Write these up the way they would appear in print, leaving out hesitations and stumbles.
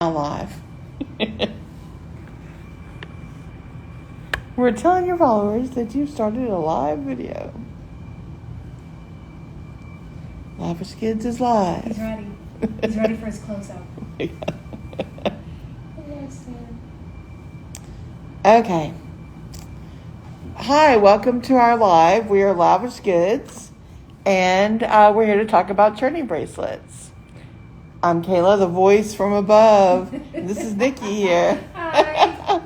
Live. We're telling your followers that you started a live video. Lavish Kids is live. He's ready. He's ready for his close-up. Okay. Hi, welcome to our live. We are Lavish Kids, and we're here to talk about churning bracelets. I'm Kayla, the voice from above. This is Niki here. Hi.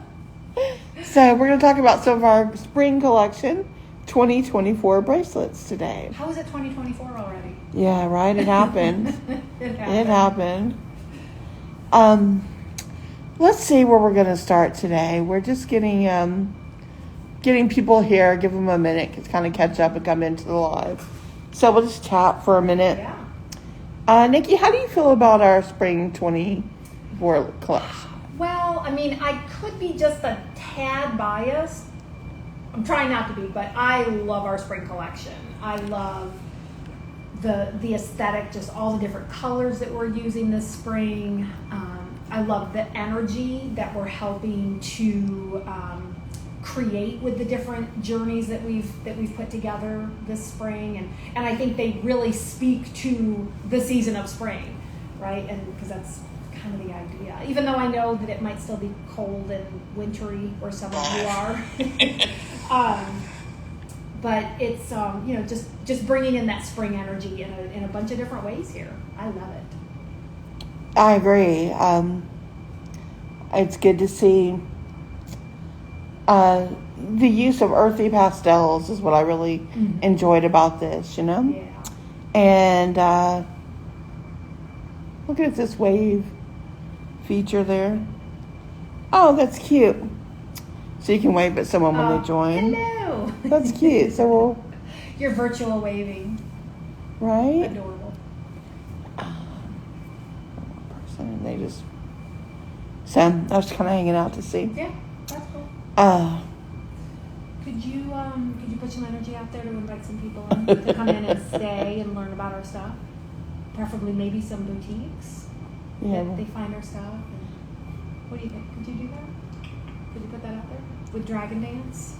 So we're going to talk about some of our spring collection 2024 bracelets today. How is it 2024 already? Yeah, right? It happened. It happened. Let's see where we're going to start today. We're just getting people here, give them a minute to kind of catch up and come into the live. So we'll just chat for a minute. Yeah. Niki, how do you feel about our spring 24 collection? Well, I mean, I could be just a tad biased. I'm trying not to be, but I love our spring collection. I love the aesthetic, just all the different colors that we're using this spring. I love the energy that we're helping to create with the different journeys that we've put together this spring, and I think they really speak to the season of spring, right? And because that's kind of the idea, even though I know that it might still be cold and wintry where some of you are. But it's just bringing in that spring energy in a bunch of different ways here. I love it. I agree. It's good to see the use of earthy pastels is what I really enjoyed about this, you know? Yeah. And look at this wave feature there. Oh, that's cute. So you can wave at someone when they join. Hello. That's cute. So we'll... You're virtual waving. Right? Adorable. And they just... So I was kind of hanging out to see. Yeah, that's cool. Could you put some energy out there to invite some people in to come in and stay and learn about our stuff? Preferably maybe some boutiques that they find our stuff. And what do you think? Could you do that? Could you put that out there? With Dragon Dance?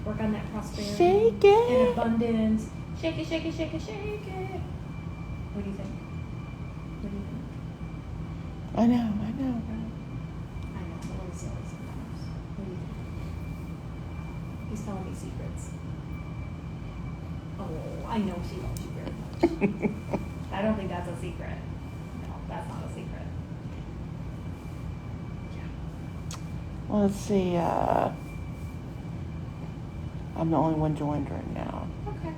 Work on that prosperity. Shake it. And abundance. Shake it, shake it, shake it, shake it. What do you think? What do you think? I know. I know, it's a little silly sometimes. What do you think? He's telling me secrets. Oh, I know she loves you very much. I don't think that's a secret. No, that's not a secret. Yeah. Well, let's see. I'm the only one joined right now. Okay.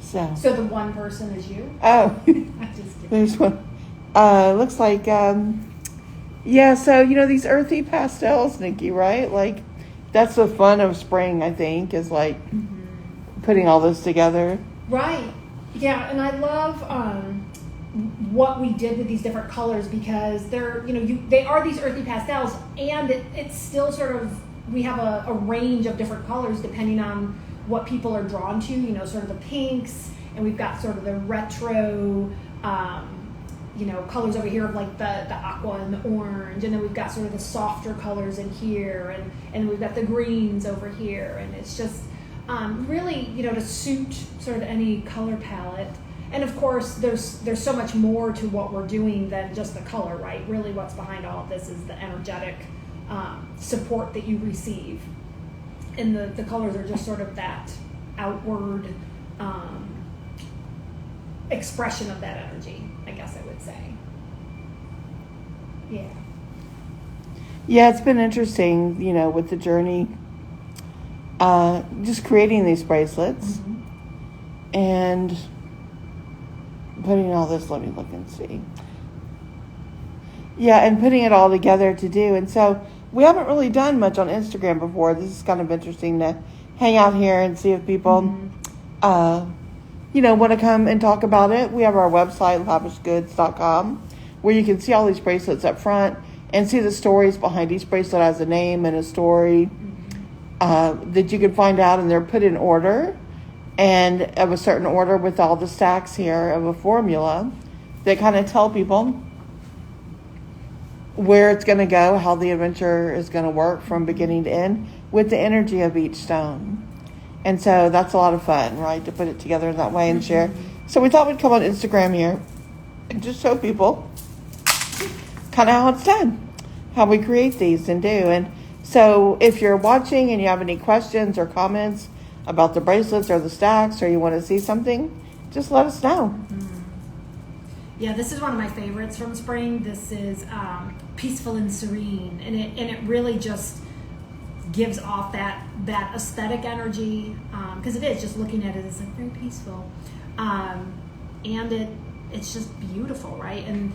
So the one person is you? Oh, I'm just kidding. there's one. Looks like, yeah, so, these earthy pastels, Niki, right? Like, that's the fun of spring, I think, is like putting all this together. Right. Yeah, and I love what we did with these different colors because they're, they are these earthy pastels, and it's still sort of, we have a range of different colors depending on what people are drawn to, sort of the pinks, and we've got sort of the retro, colors over here of like the aqua and the orange, and then we've got sort of the softer colors in here, and we've got the greens over here, and it's just really, to suit sort of any color palette. And of course, there's so much more to what we're doing than just the color, right? Really what's behind all of this is the energetic support that you receive. And the colors are just sort of that outward expression of that energy, I guess I would say. Yeah. Yeah, it's been interesting, with the journey, just creating these bracelets and putting all this, let me look and see. Yeah, and putting it all together to do. And so we haven't really done much on Instagram before. This is kind of interesting to hang out here and see if people, want to come and talk about it. We have our website, lavishgoods.com, where you can see all these bracelets up front and see the stories behind each bracelet has a name and a story that you can find out, and they're put in order and of a certain order with all the stacks here of a formula that kind of tell people where it's going to go, how the adventure is going to work from beginning to end with the energy of each stone. And so that's a lot of fun, right, to put it together in that way and share. So we thought we'd come on Instagram here and just show people kind of how it's done, how we create these and do. And so if you're watching and you have any questions or comments about the bracelets or the stacks, or you want to see something, just let us know. Yeah, this is one of my favorites from spring. This is peaceful and serene, and it really just gives off that aesthetic energy, because it is, just looking at it, it's like very peaceful, and it's just beautiful, right? And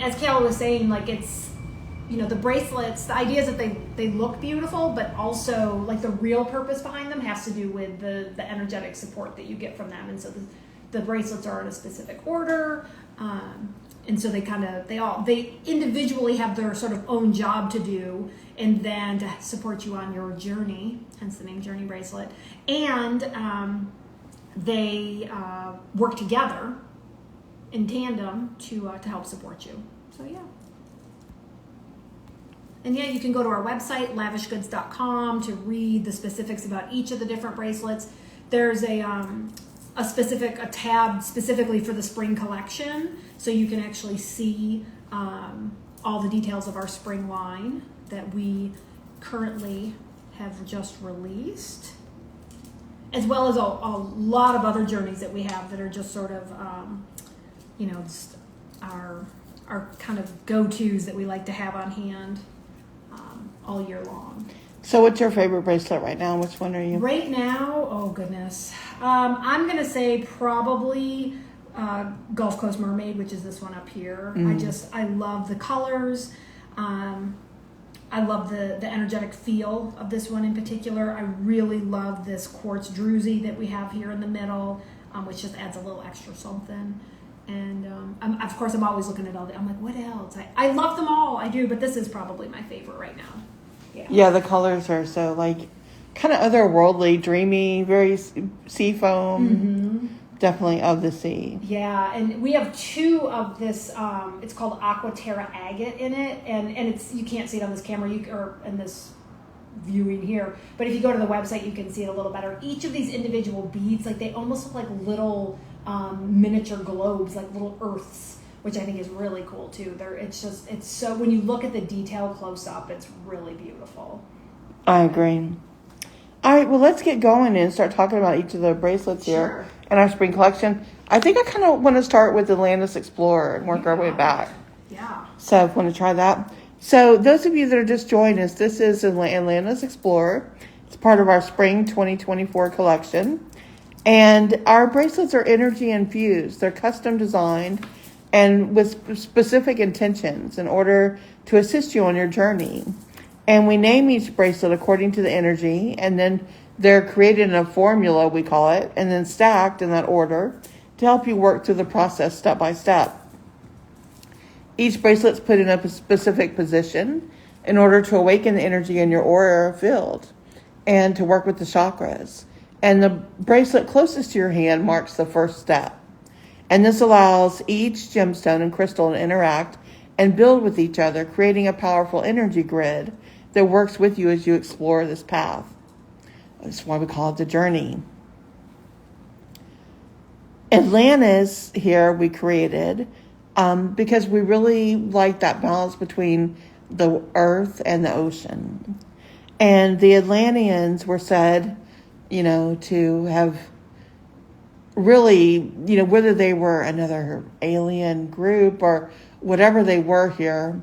as Kayla was saying, like, it's, you know, the bracelets, the idea is that they look beautiful, but also, like, the real purpose behind them has to do with the energetic support that you get from them. And so the bracelets are in a specific order, and so they individually have their sort of own job to do, and then to support you on your journey, hence the name Journey Bracelet. And they work together in tandem to help support you. So yeah. And yeah, you can go to our website, lavishgoods.com, to read the specifics about each of the different bracelets. There's a tab specifically for the spring collection, so you can actually see all the details of our spring line that we currently have just released, as well as a lot of other journeys that we have that are just sort of, just our kind of go-tos that we like to have on hand all year long. So what's your favorite bracelet right now? Which one are you? Right now, oh goodness. I'm going to say probably Gulf Coast Mermaid, which is this one up here. I love the colors. I love the energetic feel of this one in particular. I really love this quartz druzy that we have here in the middle, which just adds a little extra something. And of course, I'm always looking at all the, I'm like, what else? I love them all, I do, but this is probably my favorite right now. Yeah, the colors are so, like, kind of otherworldly, dreamy, very sea foam, definitely of the sea. Yeah, and we have two of this, it's called Aquaterra Agate in it, and it's, you can't see it on this camera, or in this viewing here, but if you go to the website, you can see it a little better. Each of these individual beads, like, they almost look like little miniature globes, like little earths, which I think is really cool too. It's so, when you look at the detail close up, it's really beautiful. I agree. All right, well, let's get going and start talking about each of the bracelets here in our spring collection. I think I kind of want to start with Atlantis Explorer and work our way back. Yeah. So I want to try that. So those of you that are just joining us, this is Atlantis Explorer. It's part of our spring 2024 collection. And our bracelets are energy infused. They're custom designed and with specific intentions in order to assist you on your journey. And we name each bracelet according to the energy, and then they're created in a formula, we call it, and then stacked in that order to help you work through the process step by step. Each bracelet's put in a specific position in order to awaken the energy in your aura field and to work with the chakras. And the bracelet closest to your hand marks the first step. And this allows each gemstone and crystal to interact and build with each other, creating a powerful energy grid that works with you as you explore this path. That's why we call it the journey. Atlantis here we created because we really like that balance between the earth and the ocean. And the Atlanteans were said, to have really, whether they were another alien group or whatever they were here,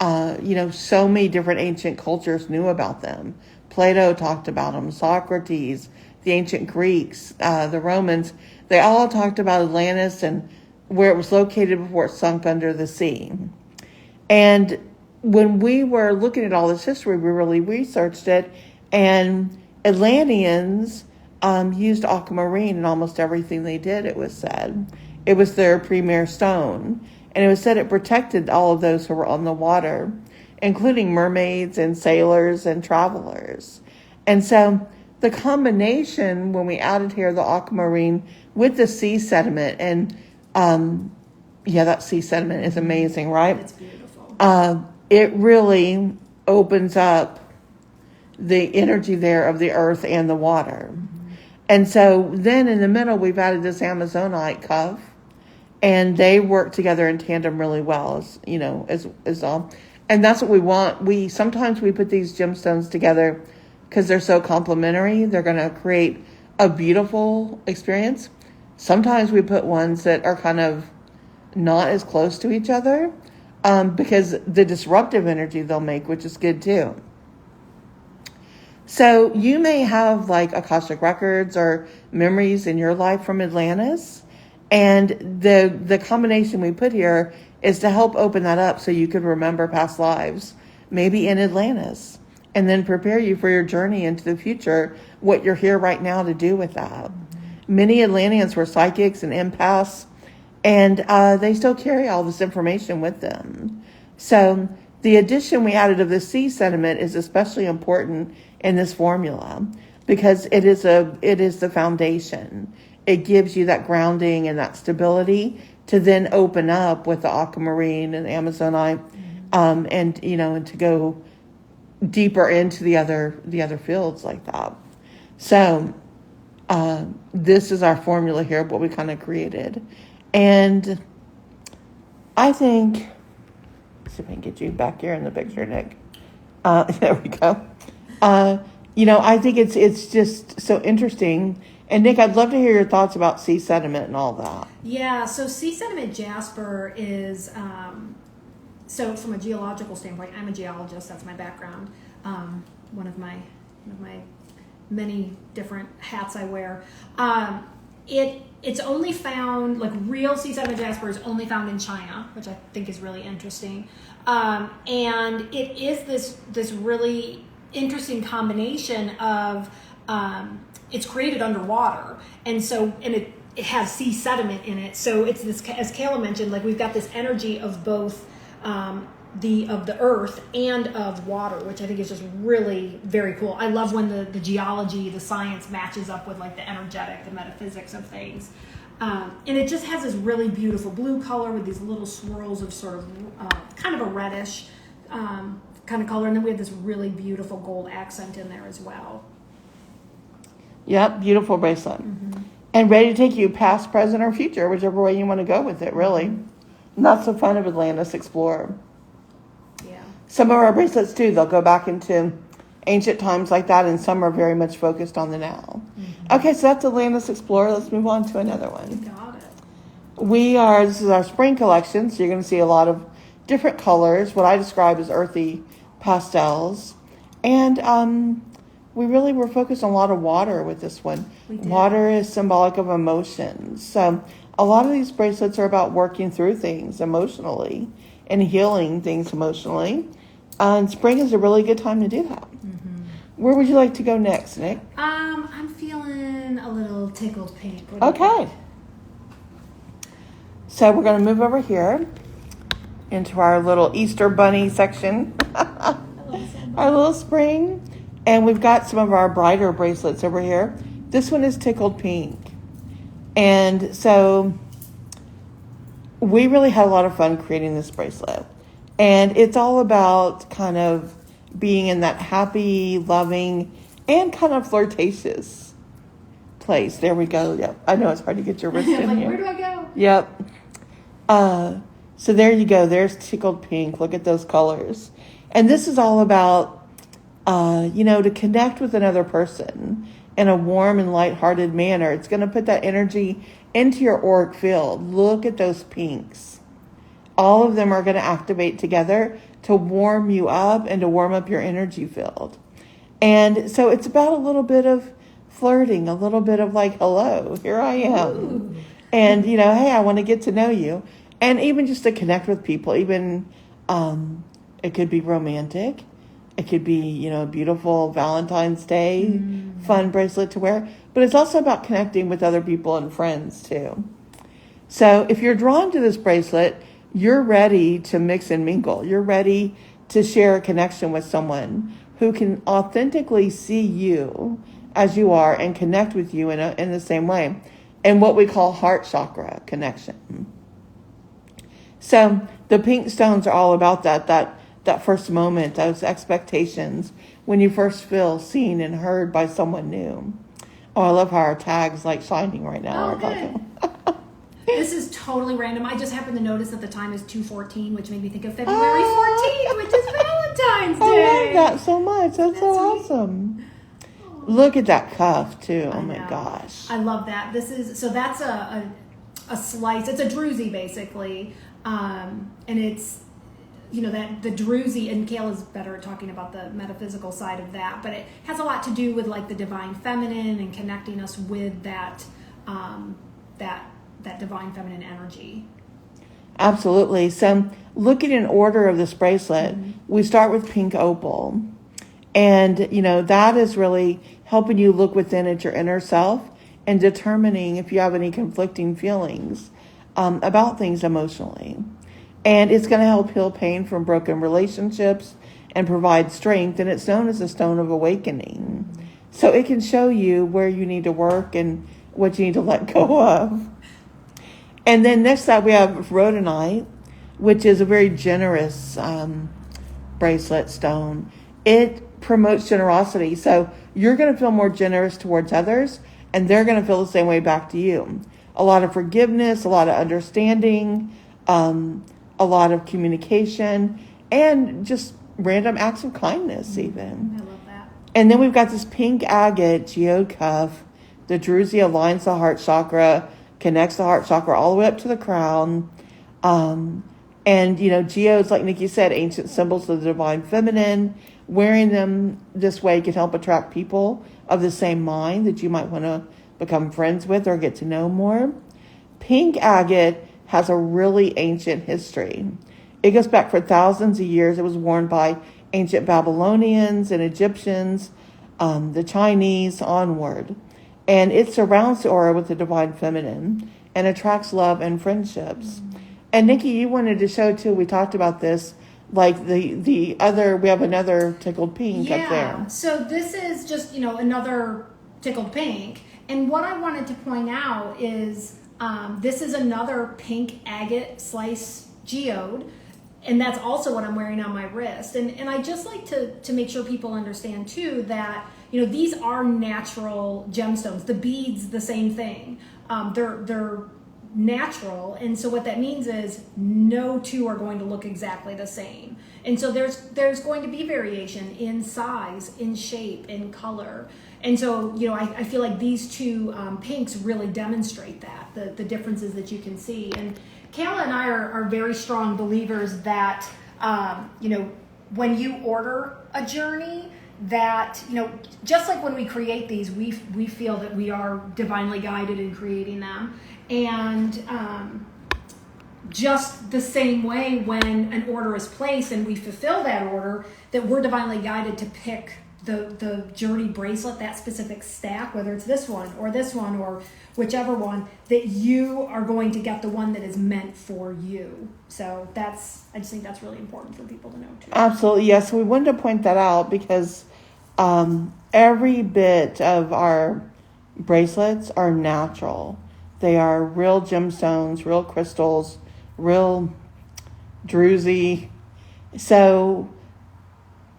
so many different ancient cultures knew about them. Plato talked about them, Socrates, the ancient Greeks, the Romans, they all talked about Atlantis and where it was located before it sunk under the sea. And when we were looking at all this history, we really researched it, and Atlanteans used aquamarine in almost everything they did, it was said. It was their premier stone. And it was said it protected all of those who were on the water, including mermaids and sailors and travelers. And so the combination, when we added here the aquamarine with the sea sediment, and that sea sediment is amazing, right? It's beautiful. it really opens up the energy there of the earth and the water. And so then in the middle, we've added this Amazonite cuff, and they work together in tandem really well, as all. And that's what we want. Sometimes we put these gemstones together because they're so complementary. They're going to create a beautiful experience. Sometimes we put ones that are kind of not as close to each other, because the disruptive energy they'll make, which is good too. So you may have like Akashic records or memories in your life from Atlantis. And the combination we put here is to help open that up so you could remember past lives, maybe in Atlantis, and then prepare you for your journey into the future, what you're here right now to do with that. Many Atlanteans were psychics and empaths, and they still carry all this information with them. So the addition we added of the sea sediment is especially important in this formula because it is the foundation. It gives you that grounding and that stability to then open up with the aquamarine and Amazonite, and to go deeper into the other fields like that. So this is our formula here, what we kind of created. And I think, let's see if I can get you back here in the picture, Nick. There we go. I think it's just so interesting. And Nick, I'd love to hear your thoughts about sea sediment and all that. Yeah, so sea sediment jasper is, so from a geological standpoint, I'm a geologist, that's my background. One of my many different hats I wear. It's only found, like real sea sediment jasper is only found in China, which I think is really interesting. And it is this really interesting combination of, it's created underwater, and it has sea sediment in it. So it's this, as Kayla mentioned, like we've got this energy of both the earth and of water, which I think is just really very cool. I love when the geology, the science matches up with like the energetic, the metaphysics of things. And it just has this really beautiful blue color with these little swirls of sort of kind of a reddish kind of color. And then we have this really beautiful gold accent in there as well. Yep, beautiful bracelet. Mm-hmm. And ready to take you past, present, or future, whichever way you want to go with it, really. And that's the fun of Atlantis Explorer. Yeah. Some of our bracelets, too, they'll go back into ancient times like that, and some are very much focused on the now. Mm-hmm. Okay, so that's Atlantis Explorer. Let's move on to another one. Got it. This is our spring collection, so you're going to see a lot of different colors, what I describe as earthy pastels. And we really were focused on a lot of water with this one. Water is symbolic of emotions. So a lot of these bracelets are about working through things emotionally and healing things emotionally. And spring is a really good time to do that. Mm-hmm. Where would you like to go next, Nick? I'm feeling a little tickled pink. Okay. So we're going to move over here into our little Easter bunny section. Our little spring. And we've got some of our brighter bracelets over here. This one is tickled pink. And so we really had a lot of fun creating this bracelet. And it's all about kind of being in that happy, loving, and kind of flirtatious place. There we go. Yep. I know it's hard to get your wrist in here. Where do I go? Yep. So there you go. There's tickled pink. Look at those colors. And this is all about to connect with another person in a warm and lighthearted manner. It's going to put that energy into your auric field. Look at those pinks. All of them are going to activate together to warm you up and to warm up your energy field. And so it's about a little bit of flirting, a little bit of like, hello, here I am. Ooh. And, hey, I want to get to know you. And even just to connect with people, even it could be romantic. It could be, a beautiful Valentine's Day fun bracelet to wear. But it's also about connecting with other people and friends, too. So if you're drawn to this bracelet, you're ready to mix and mingle. You're ready to share a connection with someone who can authentically see you as you are and connect with you in the same way. And what we call heart chakra connection. So the pink stones are all about that that first moment, those expectations, when you first feel seen and heard by someone new. Oh, I love how our tag's like shining right now. Oh, good. This is totally random. I just happened to notice that the time is 2:14, which made me think of February 14th, which is Valentine's Day. I love that so much. That's so awesome. Look at that cuff too. Oh my gosh. I love that. That's a slice. It's a druzy basically, and it's that the druzy, and Kayla's better at talking about the metaphysical side of that, but it has a lot to do with like the divine feminine and connecting us with that that divine feminine energy. Absolutely. So looking in order of this bracelet, we start with pink opal. And, that is really helping you look within at your inner self and determining if you have any conflicting feelings about things emotionally. And it's going to help heal pain from broken relationships and provide strength. And it's known as the stone of awakening. So it can show you where you need to work and what you need to let go of. And then next up we have rhodonite, which is a very generous bracelet stone. It promotes generosity. So you're going to feel more generous towards others, and they're going to feel the same way back to you. A lot of forgiveness, a lot of understanding, a lot of communication, and just random acts of kindness even. I love that. And then we've got this pink agate geode cuff. The druzy aligns the heart chakra, connects the heart chakra all the way up to the crown. And, geodes, like Niki said, ancient symbols of the divine feminine. Wearing them this way can help attract people of the same mind that you might want to become friends with or get to know more. Pink agate has a really ancient history. It goes back for thousands of years. It was worn by ancient Babylonians and Egyptians, the Chinese onward. And it surrounds the aura with the divine feminine and attracts love and friendships. And Niki, you wanted to show too, we talked about this, like the other, we have another tickled pink up there. So this is just, another tickled pink. And what I wanted to point out is this is another pink agate slice geode. And that's also what I'm wearing on my wrist. And I just like to make sure people understand too that, these are natural gemstones. The beads, the same thing. They're natural, and so what that means is no two are going to look exactly the same, and so there's going to be variation in size, in shape, in color, and so I feel like these two pinks really demonstrate that the differences that you can see. And Kayla and I are very strong believers that when you order a journey, that just like when we create these, we feel that we are divinely guided in creating them. And just the same way when an order is placed and we fulfill that order, that we're divinely guided to pick the journey bracelet, that specific stack, whether it's this one or whichever one, that you are going to get the one that is meant for you. So I just think that's really important for people to know too. Absolutely, yes. We wanted to point that out because every bit of our bracelets are natural. They are real gemstones, real crystals, real druzy. So,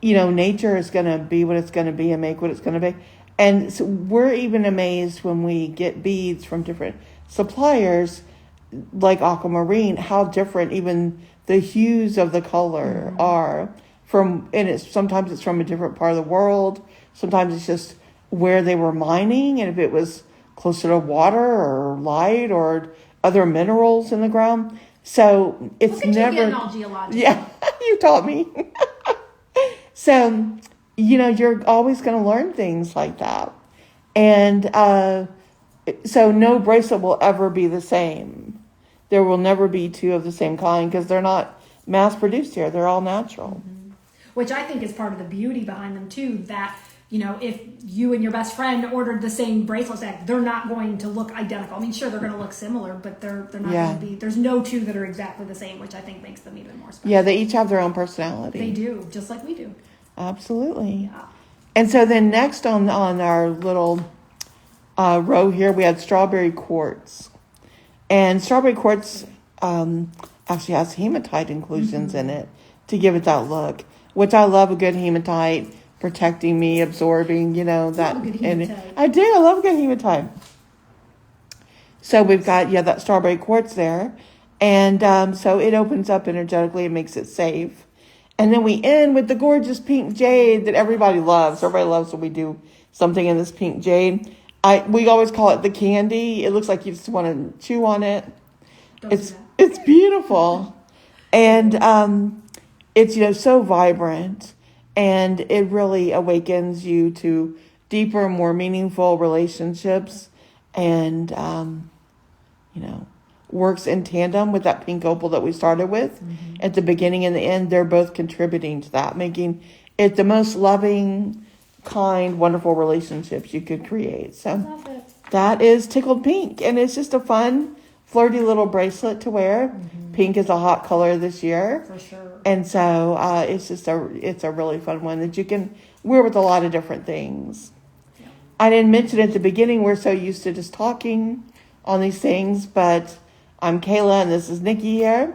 nature is going to be what it's going to be and make what it's going to be. And so we're even amazed when we get beads from different suppliers, like aquamarine, how different even the hues of the color are sometimes it's from a different part of the world. Sometimes it's just where they were mining, and if it was closer to water or light or other minerals in the ground. So it's never. You getting all geological. Yeah, you taught me. So, you're always going to learn things like that. And so no bracelet will ever be the same. There will never be two of the same kind because they're not mass produced here. They're all natural. Mm-hmm. Which I think is part of the beauty behind them too, that if you and your best friend ordered the same bracelet stack, they're not going to look identical. I mean, sure, they're going to look similar, but they're not going to be, there's no two that are exactly the same, which I think makes them even more special. Yeah, they each have their own personality. They do, just like we do. Absolutely. Yeah. And so then next on our little row here, we had strawberry quartz. And strawberry quartz actually has hematite inclusions in it to give it that look, which I love a good hematite, protecting me, absorbing, that. Love a good And hematite. I do. I love a good hematite. So we've got, that strawberry quartz there. And so it opens up energetically and makes it safe. And then we end with the gorgeous pink jade that everybody loves. Everybody loves when we do something in this pink jade. We always call it the candy. It looks like you just want to chew on it. Don't do that. It's beautiful. And it's, so vibrant. And it really awakens you to deeper, more meaningful relationships. And, works in tandem with that pink opal that we started with. Mm-hmm. At the beginning and the end, they're both contributing to that, making it the most loving, kind, wonderful relationships you could create. So that is Tickled Pink. And it's just a fun, flirty little bracelet to wear. Mm-hmm. Pink is a hot color this year. For sure. And so it's a really fun one that you can wear with a lot of different things. Yeah. I didn't mention at the beginning, we're so used to just talking on these things, but I'm Kayla and this is Niki here.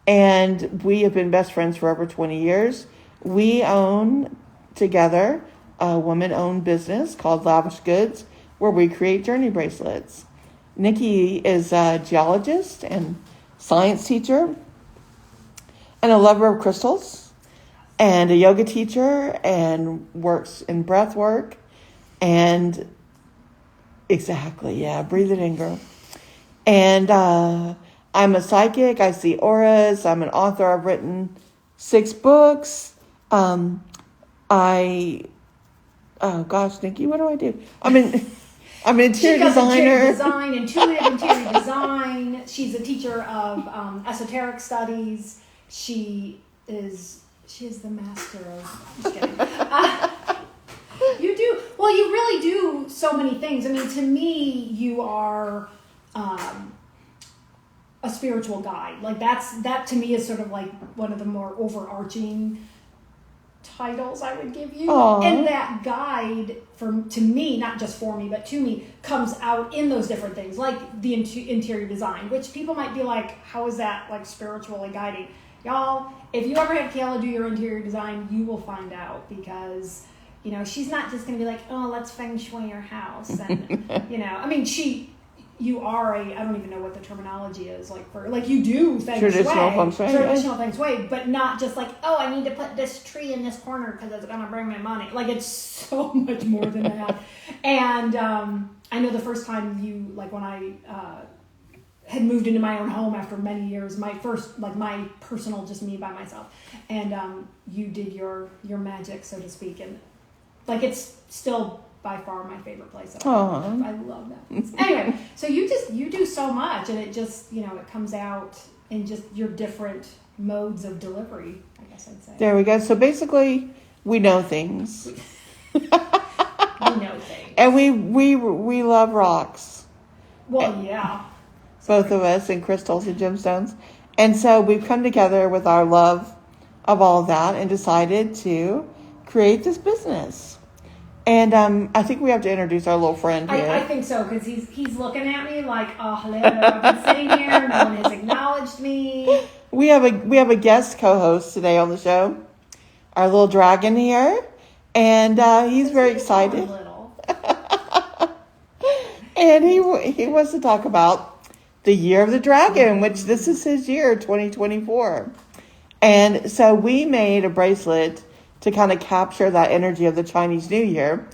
And we have been best friends for over 20 years. We own together a woman-owned business called Lavish Goods, where we create journey bracelets. Niki is a geologist and science teacher and a lover of crystals and a yoga teacher and works in breath work. And exactly, yeah, breathe it in, girl. And I'm a psychic. I see auras. I'm an author. I've written 6 books. Oh gosh, Niki, what do I do? I'm an interior designer. Intuitive interior design. She's a teacher of esoteric studies. She is the master of. Just kidding. You do well. You really do so many things. I mean, to me, you are a spiritual guide. Like that to me is sort of like one of the more overarching titles I would give you. Aww. And that guide to me, not just for me, but to me, comes out in those different things, like the interior design, which people might be like, how is that like spiritually guiding? Y'all, if you ever have Kayla do your interior design, you will find out, because she's not just going to be like, oh, let's feng shui your house. And, I mean, you are I don't even know what the terminology is, you do feng shui. Traditional feng shui, but not just like, oh, I need to put this tree in this corner because it's going to bring me money. Like, it's so much more than that. And I know the first time when I had moved into my own home after many years, my first, my personal, just me by myself. And you did your magic, so to speak. And it's still by far my favorite place that I love that place. Anyway, so you do so much, and it just, it comes out in just your different modes of delivery, I guess I'd say. There we go. So basically, we know things. We know things. And we love rocks. Well, yeah. Both of us, and crystals and gemstones. And so we've come together with our love of all of that and decided to create this business. And I think we have to introduce our little friend here. I think so, because he's looking at me like, oh, hello, I've been sitting here, no one has acknowledged me. We have a guest co-host today on the show, our little dragon here, and he's very excited. And he wants to talk about the year of the dragon, which this is his year, 2024. And so we made a bracelet to kind of capture that energy of the Chinese New Year,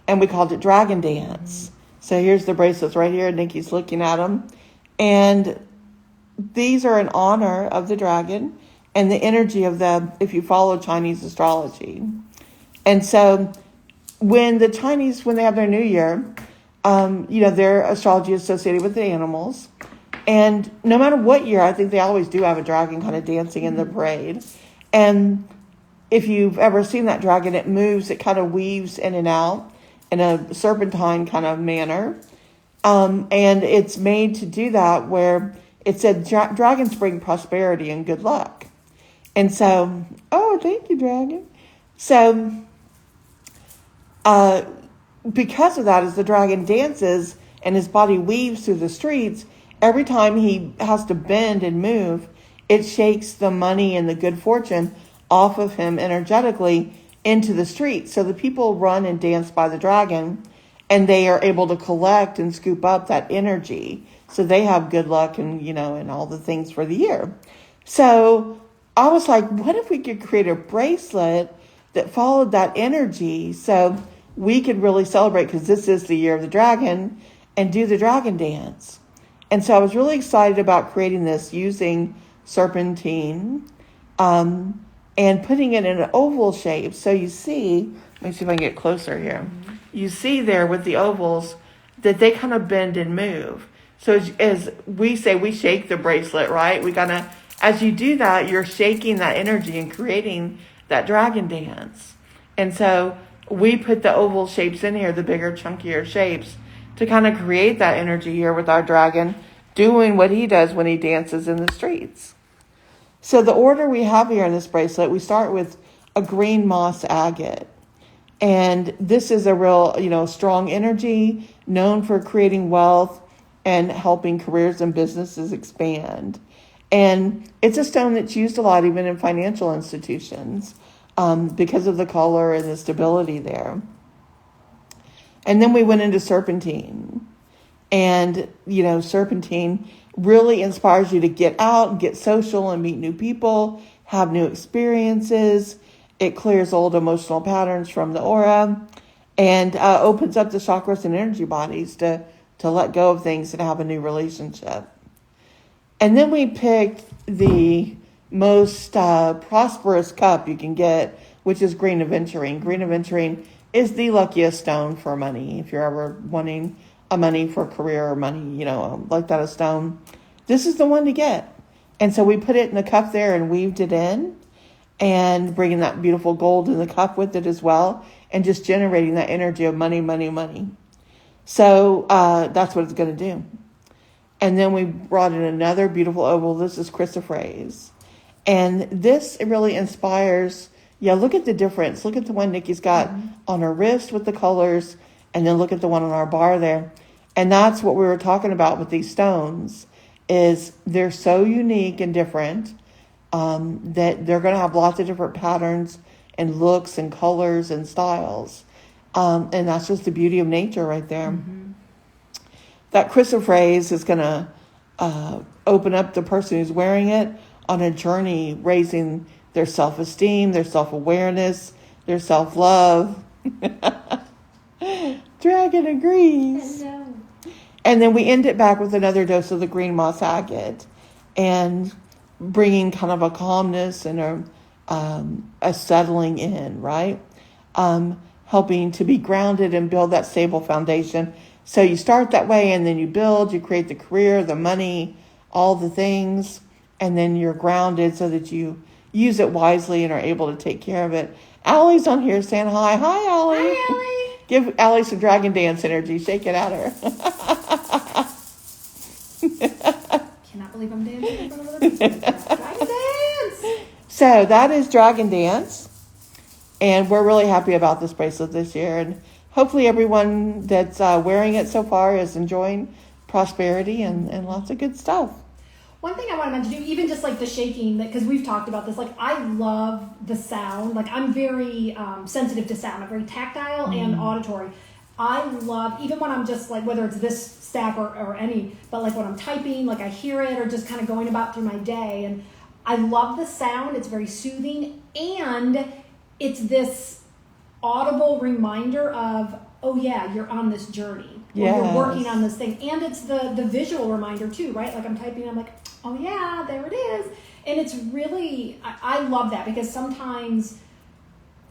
and we called it Dragon Dance. So here's the bracelets right here. Niki's looking at them. And these are in honor of the dragon and the energy of if you follow Chinese astrology. And so when they have their New Year, their astrology is associated with the animals. And no matter what year, I think they always do have a dragon kind of dancing in the parade. And if you've ever seen that dragon, it moves, it kind of weaves in and out in a serpentine kind of manner. And it's made to do that, where it said dragons bring prosperity and good luck. And so, thank you, dragon. So, because of that, as the dragon dances and his body weaves through the streets, every time he has to bend and move, it shakes the money and the good fortune off of him energetically into the street. So the people run and dance by the dragon, and they are able to collect and scoop up that energy. So they have good luck and, and all the things for the year. So I was like, what if we could create a bracelet that followed that energy so we could really celebrate, because this is the year of the dragon, and do the dragon dance. And so I was really excited about creating this using serpentine and putting it in an oval shape. So you see, let me see if I can get closer here. Mm-hmm. You see there with the ovals that they kind of bend and move. So as we say, we shake the bracelet, right? As you do that, you're shaking that energy and creating that dragon dance. And so we put the oval shapes in here, the bigger, chunkier shapes, to kind of create that energy here with our dragon doing what he does when he dances in the streets. So the order we have here in this bracelet, we start with a green moss agate. And this is a real, strong energy, known for creating wealth and helping careers and businesses expand. And it's a stone that's used a lot even in financial institutions because of the color and the stability there. And then we went into serpentine. And, serpentine really inspires you to get out and get social and meet new people, have new experiences. It clears old emotional patterns from the aura and opens up the chakras and energy bodies to let go of things and have a new relationship. And then we picked the most prosperous cup you can get, which is green aventurine. Green aventurine is the luckiest stone for money. If you're ever wanting a money for career or money, like that, a stone, this is the one to get. And so we put it in the cup there and weaved it in, and bringing that beautiful gold in the cup with it as well, and just generating that energy of money, money, money. So that's what it's going to do. And then we brought in another beautiful oval. This is chrysoprase. And this really inspires, look at the difference. Look at the one Niki's got on her wrist with the colors, and then look at the one on our bar there. And that's what we were talking about with these stones, is they're so unique and different that they're going to have lots of different patterns and looks and colors and styles. And that's just the beauty of nature right there. Mm-hmm. That chrysoprase is going to open up the person who's wearing it on a journey, raising their self-esteem, their self-awareness, their self-love. Dragon agrees. Hello. And then we end it back with another dose of the green moss agate, and bringing kind of a calmness and a settling in, right? Helping to be grounded and build that stable foundation. So you start that way, and then you build, you create the career, the money, all the things, and then you're grounded so that you use it wisely and are able to take care of it. Allie's on here saying hi. Hi, Allie. Hi, Allie. Give Allie some dragon dance energy. Shake it at her. Cannot believe I'm dancing in front of other people. Dragon dance! So that is dragon dance. And we're really happy about this bracelet this year. And hopefully everyone that's wearing it so far is enjoying prosperity and lots of good stuff. One thing I want to mention, even just like the shaking, because we've talked about this, like I love the sound. Like I'm very sensitive to sound. I'm very tactile and auditory. I love, even when I'm just like, whether it's this stack or any, but like when I'm typing, like I hear it, or just kind of going about through my day. And I love the sound. It's very soothing. And it's this audible reminder of, oh yeah, you're on this journey. Yes. Or you're working on this thing. And it's the visual reminder too, right? Like I'm typing, I'm like, oh yeah, there it is. And it's really, I love that, because sometimes,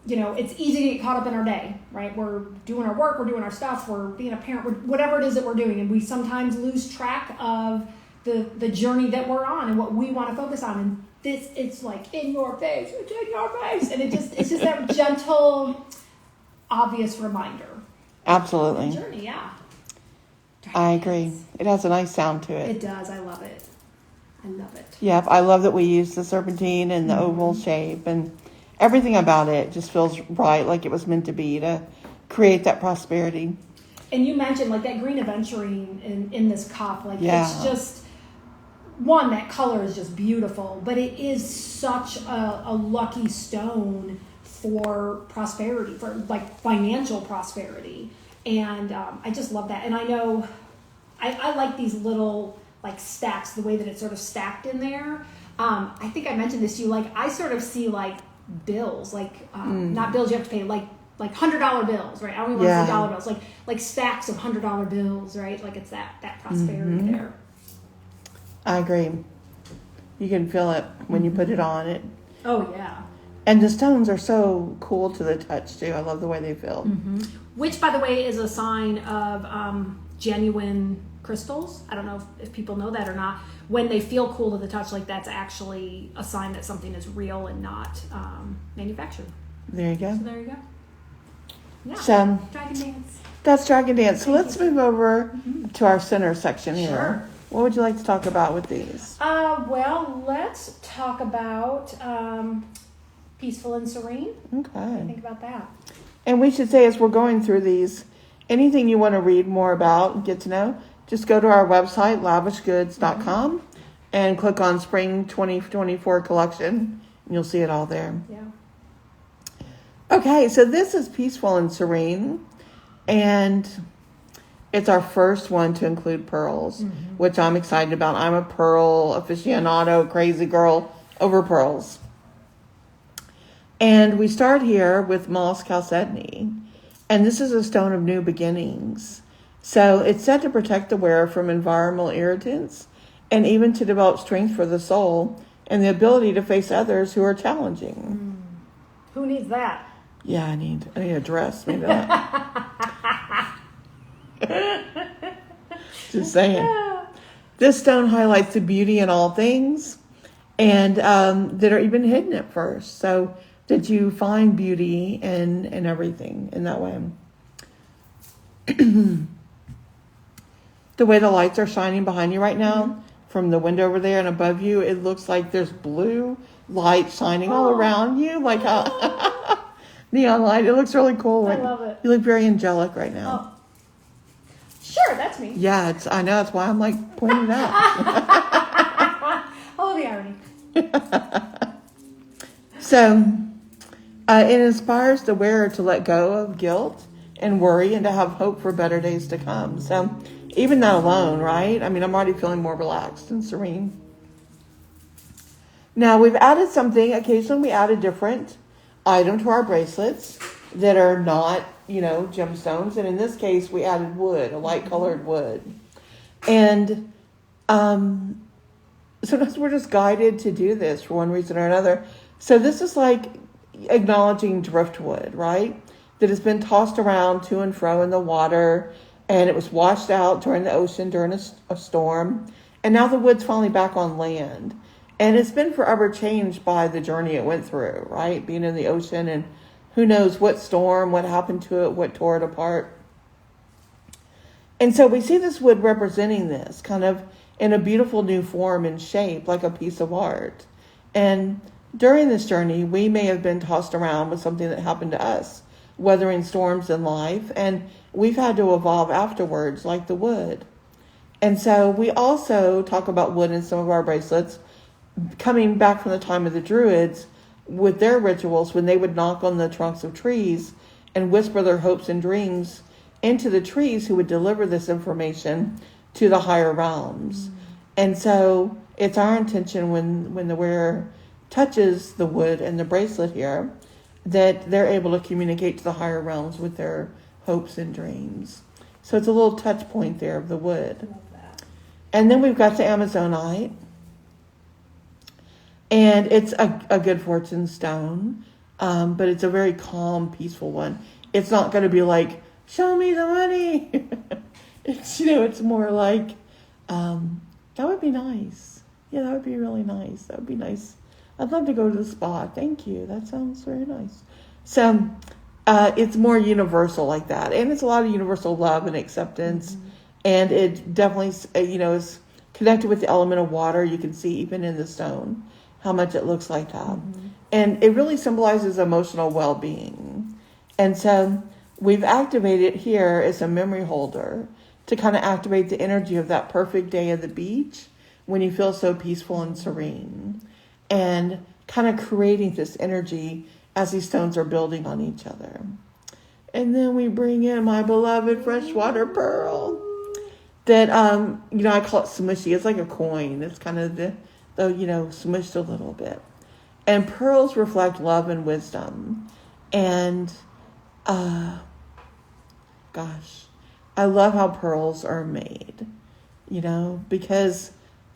it's easy to get caught up in our day, right? We're doing our work, we're doing our stuff, we're being a parent, whatever it is that we're doing. And we sometimes lose track of the journey that we're on and what we want to focus on. And it's like in your face, it's in your face. And it's just that gentle, obvious reminder. Absolutely. The journey, yeah. I agree. It has a nice sound to it. It does. I love it. I love it. Yep. I love that we use the serpentine and the oval shape, and everything about it just feels right, like it was meant to be, to create that prosperity. And you mentioned like that green aventurine in this cup. Like it's just one, that color is just beautiful, but it is such a lucky stone for prosperity, for like financial prosperity. And I just love that. And I know I like these little like stacks, the way that it's sort of stacked in there. I think I mentioned this to you, like I sort of see like bills, like not bills you have to pay, like $100 bills, right? I don't even want to say dollar bills, like stacks of $100 bills, right? Like it's that prosperity there. I agree. You can feel it when you put it on it. Oh yeah. And the stones are so cool to the touch too. I love the way they feel. Mm-hmm. Which, by the way, is a sign of genuine crystals. I don't know if people know that or not. When they feel cool to the touch, like that's actually a sign that something is real and not manufactured. There you go. So there you go. Yeah. So Dragon dance. That's Dragon Dance. So let's move over to our center section here. Sure. What would you like to talk about with these? Well, let's talk about peaceful and serene. Okay. What do you think about that? And we should say, as we're going through these, anything you want to read more about, get to know, just go to our website, lavishgoods.com, and click on Spring 2024 Collection, and you'll see it all there. Yeah. Okay, so this is Peaceful and Serene, and it's our first one to include pearls, which I'm excited about. I'm a pearl aficionado, crazy girl over pearls. And we start here with Moss Chalcedony, and this is a stone of new beginnings. So it's said to protect the wearer from environmental irritants and even to develop strength for the soul and the ability to face others who are challenging. Who needs that? Yeah, I need a dress. Maybe not. Just saying. This stone highlights the beauty in all things and that are even hidden at first. So that you find beauty in everything in that way. The way the lights are shining behind you right now, from the window over there and above you, it looks like there's blue light shining all around you, like a neon light. It looks really cool. I love it. You look very angelic right now. Oh. Sure, that's me. Yeah, I know. That's why I'm like pointing it out. Oh, the irony. So, it inspires the wearer to let go of guilt and worry and to have hope for better days to come. So, even that alone, right? I mean, I'm already feeling more relaxed and serene. Now, we've added something. Occasionally, we add a different item to our bracelets that are not, gemstones. And in this case, we added wood, a light-colored wood. And sometimes we're just guided to do this for one reason or another. So this is like acknowledging driftwood, right? That has been tossed around to and fro in the water, and it was washed out during the ocean during a storm. And now the wood's finally back on land. And it's been forever changed by the journey it went through, right? Being in the ocean, and who knows what storm, what happened to it, what tore it apart. And so we see this wood representing this kind of in a beautiful new form and shape, like a piece of art. And during this journey, we may have been tossed around with something that happened to us, weathering storms in life, and we've had to evolve afterwards, like the wood. And so we also talk about wood in some of our bracelets, coming back from the time of the Druids with their rituals, when they would knock on the trunks of trees and whisper their hopes and dreams into the trees, who would deliver this information to the higher realms. And so it's our intention when the wearer touches the wood and the bracelet here, that they're able to communicate to the higher realms with their hopes and dreams. So it's a little touch point there of the wood. Love that. And then we've got the Amazonite. And it's a good fortune stone, but it's a very calm, peaceful one. It's not going to be like, show me the money. It's more like, that would be nice. Yeah, that would be really nice. That would be nice. I'd love to go to the spa. Thank you. That sounds very nice. So it's more universal like that. And it's a lot of universal love and acceptance. And it definitely, is connected with the element of water. You can see even in the stone how much it looks like that. And it really symbolizes emotional well-being. And so we've activated it here as a memory holder to kind of activate the energy of that perfect day at the beach when you feel so peaceful and serene, and kind of creating this energy as these stones are building on each other. And then we bring in my beloved freshwater pearl that, I call it smushy. It's like a coin. It's kind of smushed a little bit. And pearls reflect love and wisdom. And, I love how pearls are made, because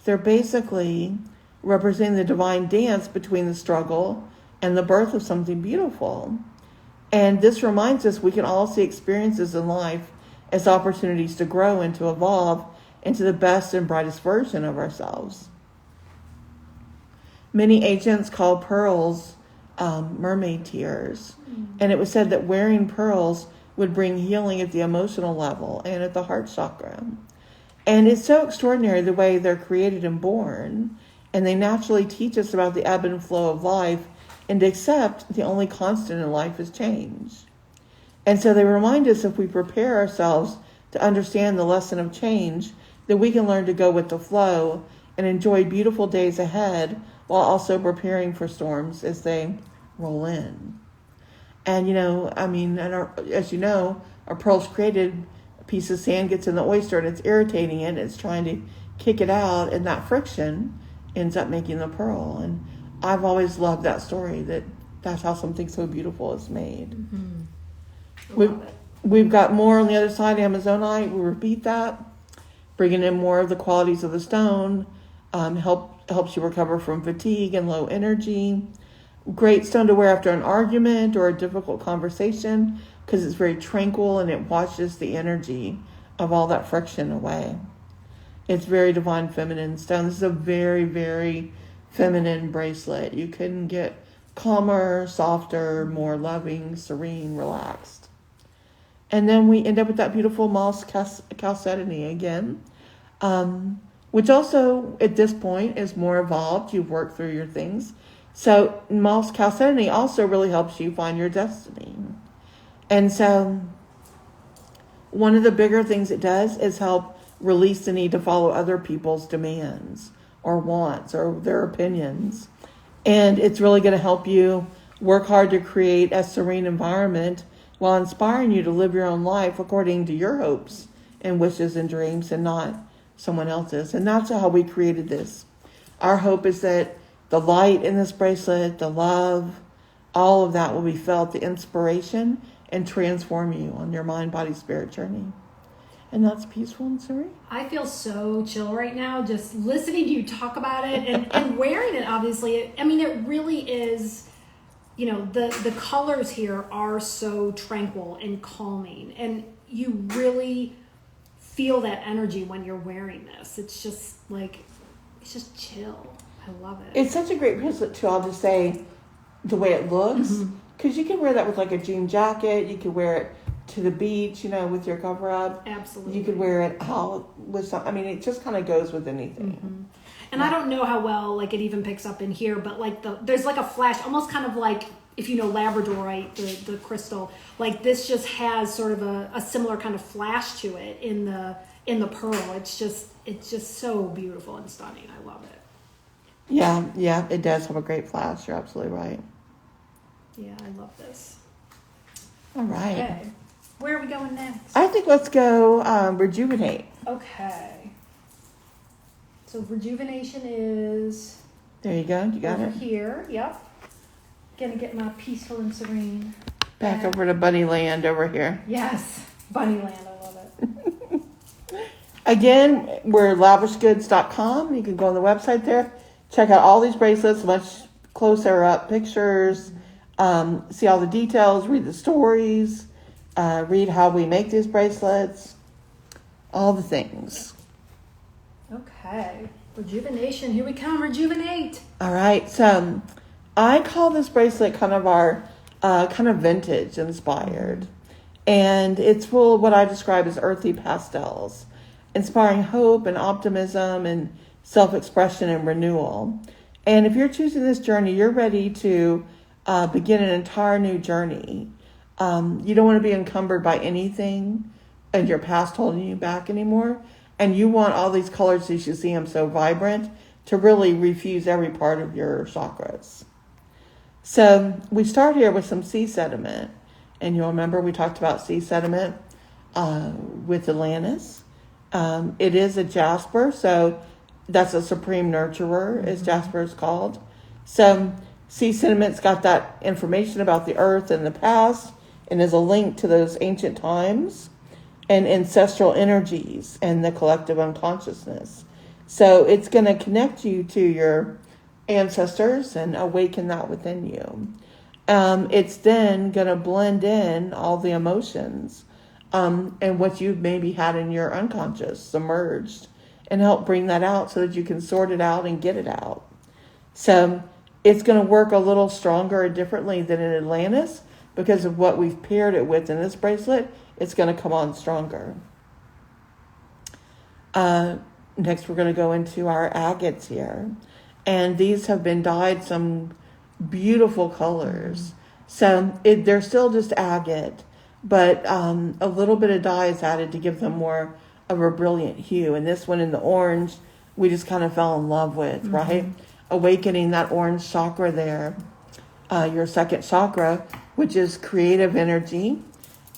they're basically representing the divine dance between the struggle and the birth of something beautiful. And this reminds us we can all see experiences in life as opportunities to grow and to evolve into the best and brightest version of ourselves. Many ancients call pearls mermaid tears. And it was said that wearing pearls would bring healing at the emotional level and at the heart chakra. And it's so extraordinary the way they're created and born. And they naturally teach us about the ebb and flow of life and to accept the only constant in life is change. And so they remind us if we prepare ourselves to understand the lesson of change, that we can learn to go with the flow and enjoy beautiful days ahead while also preparing for storms as they roll in. And, as you know, our pearl's created, a piece of sand gets in the oyster and it's irritating it. It's trying to kick it out, and that friction ends up making the pearl. And I've always loved that story, that's how something so beautiful is made. Mm-hmm. We've got more on the other side, Amazonite. We repeat that, bringing in more of the qualities of the stone, helps you recover from fatigue and low energy. Great stone to wear after an argument or a difficult conversation because it's very tranquil and it washes the energy of all that friction away. It's very divine feminine stone. This is a very, very feminine bracelet. You couldn't get calmer, softer, more loving, serene, relaxed. And then we end up with that beautiful moss chalcedony again, which also at this point is more evolved. You've worked through your things. So moss chalcedony also really helps you find your destiny. And so one of the bigger things it does is help release the need to follow other people's demands or wants or their opinions. And it's really going to help you work hard to create a serene environment while inspiring you to live your own life according to your hopes and wishes and dreams and not someone else's. And that's how we created this. Our hope is that the light in this bracelet, the love, all of that will be felt, the inspiration, and transform you on your mind, body, spirit journey. And that's peaceful and serene. I feel so chill right now just listening to you talk about it and wearing it, obviously. It really is, the colors here are so tranquil and calming. And you really feel that energy when you're wearing this. It's just chill. I love it. It's such a great bracelet, too. I'll just say the way it looks. Because you can wear that with like a jean jacket. You could wear it to the beach, with your cover up. Absolutely. You could wear it with some, it just kind of goes with anything. Mm-hmm. And I don't know how well it even picks up in here, but there's like a flash, almost kind of like if you know labradorite, the crystal, this just has sort of a similar kind of flash to it in the pearl. It's just so beautiful and stunning. I love it. Yeah, it does have a great flash. You're absolutely right. Yeah, I love this. All right. Okay. Where are we going next? I think let's go rejuvenate. Okay. So rejuvenation is... There you go. You got over it. Here. Yep. Gonna get my peaceful and serene. Back over to Bunny Land over here. Yes. Bunny Land. I love it. Again, we're lavishgoods.com. You can go on the website there. Check out all these bracelets, much closer up pictures. See all the details. Read the stories. Read how we make these bracelets. All the things. Okay. Rejuvenation. Here we come. Rejuvenate. All right. So I call this bracelet kind of our kind of vintage inspired. And it's full of what I describe as earthy pastels, inspiring hope and optimism and self-expression and renewal. And if you're choosing this journey, you're ready to begin an entire new journey. You don't want to be encumbered by anything in your past holding you back anymore. And you want all these colors, as you see them so vibrant, to really refuse every part of your chakras. So we start here with some sea sediment. And you'll remember we talked about sea sediment with Atlantis. It is a jasper, so that's a supreme nurturer, as jasper is called. So sea sediment's got that information about the earth and the past, and is a link to those ancient times and ancestral energies and the collective unconsciousness. So it's going to connect you to your ancestors and awaken that within you. It's then going to blend in all the emotions and what you've maybe had in your unconscious submerged, and help bring that out so that you can sort it out and get it out. So it's going to work a little stronger and differently than in Atlantis because of what we've paired it with in this bracelet. It's going to come on stronger. Next, we're going to go into our agates here. And these have been dyed some beautiful colors. So they're still just agate, but a little bit of dye is added to give them more of a brilliant hue. And this one in the orange, we just kind of fell in love with, right? Awakening that orange chakra there, your second chakra, which is creative energy.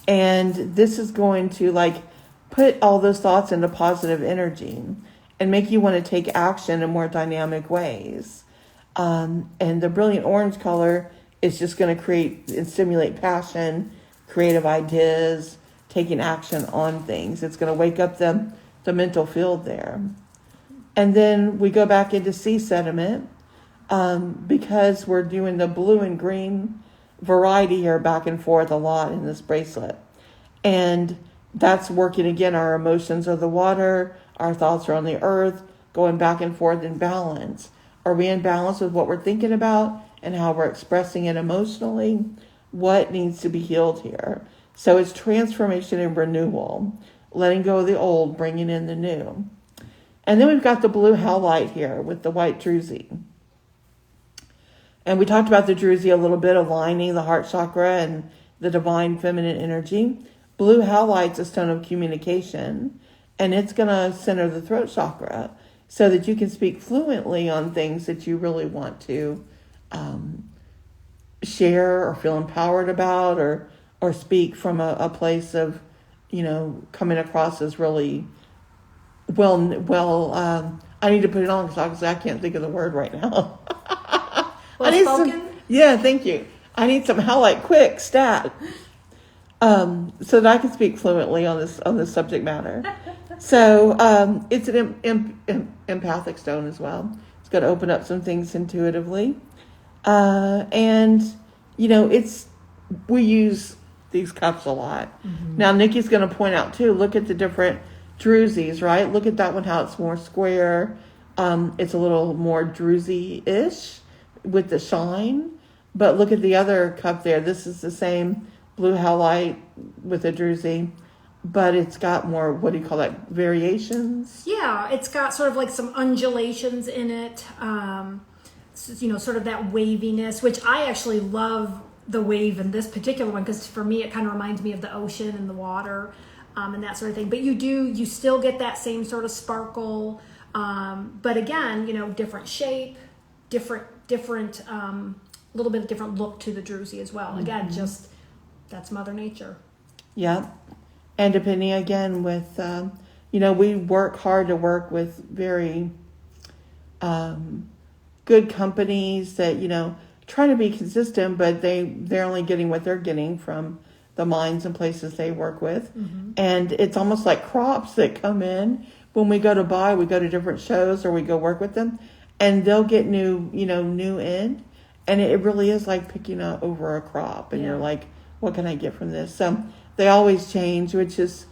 And this is going to like put all those thoughts into positive energy and make you want to take action in more dynamic ways. And the brilliant orange color is just going to create and stimulate passion, creative ideas, taking action on things. It's going to wake up the mental field there. And then we go back into sea sediment because we're doing the blue and green variety here back and forth a lot in this bracelet. And that's working again. Our emotions are the water. Our thoughts are on the earth, going back and forth in balance. Are we in balance with what we're thinking about and how we're expressing it emotionally? What needs to be healed here? So it's transformation and renewal, letting go of the old, bringing in the new. And then we've got the blue howlite here with the white druzy. And we talked about the druzy a little bit, aligning the heart chakra and the divine feminine energy. Blue howlite's a stone of communication, and it's going to center the throat chakra so that you can speak fluently on things that you really want to share or feel empowered about, or speak from a place of, coming across as really I need to put it on because I can't think of the word right now. Well spoken? Yeah, thank you. I need some howlite quick, stat. So that I can speak fluently on this subject matter. So it's an empathic stone as well. It's going to open up some things intuitively. And, we use these cups a lot. Now, Niki's going to point out, too, look at the different druzies, right? Look at that one, how it's more square. It's a little more druzy-ish with the shine. But look at the other cup there. This is the same blue howlite with a druzy, but it's got more, what do you call that, variations? Yeah, it's got sort of like some undulations in it. Sort of that waviness, which I actually love the wave in this particular one, because for me it kind of reminds me of the ocean and the water and that sort of thing. But you still get that same sort of sparkle, but again, different shape, different little bit of different look to the druzy as well. Again, just that's Mother Nature. Yeah. And depending again with, we work hard to work with very good companies that, try to be consistent, but they're only getting what they're getting from the mines and places they work with. And it's almost like crops that come in. When we go to buy, we go to different shows or we go work with them, and they'll get new in. And it really is like picking over a crop. And you're like, what can I get from this? So they always change, which is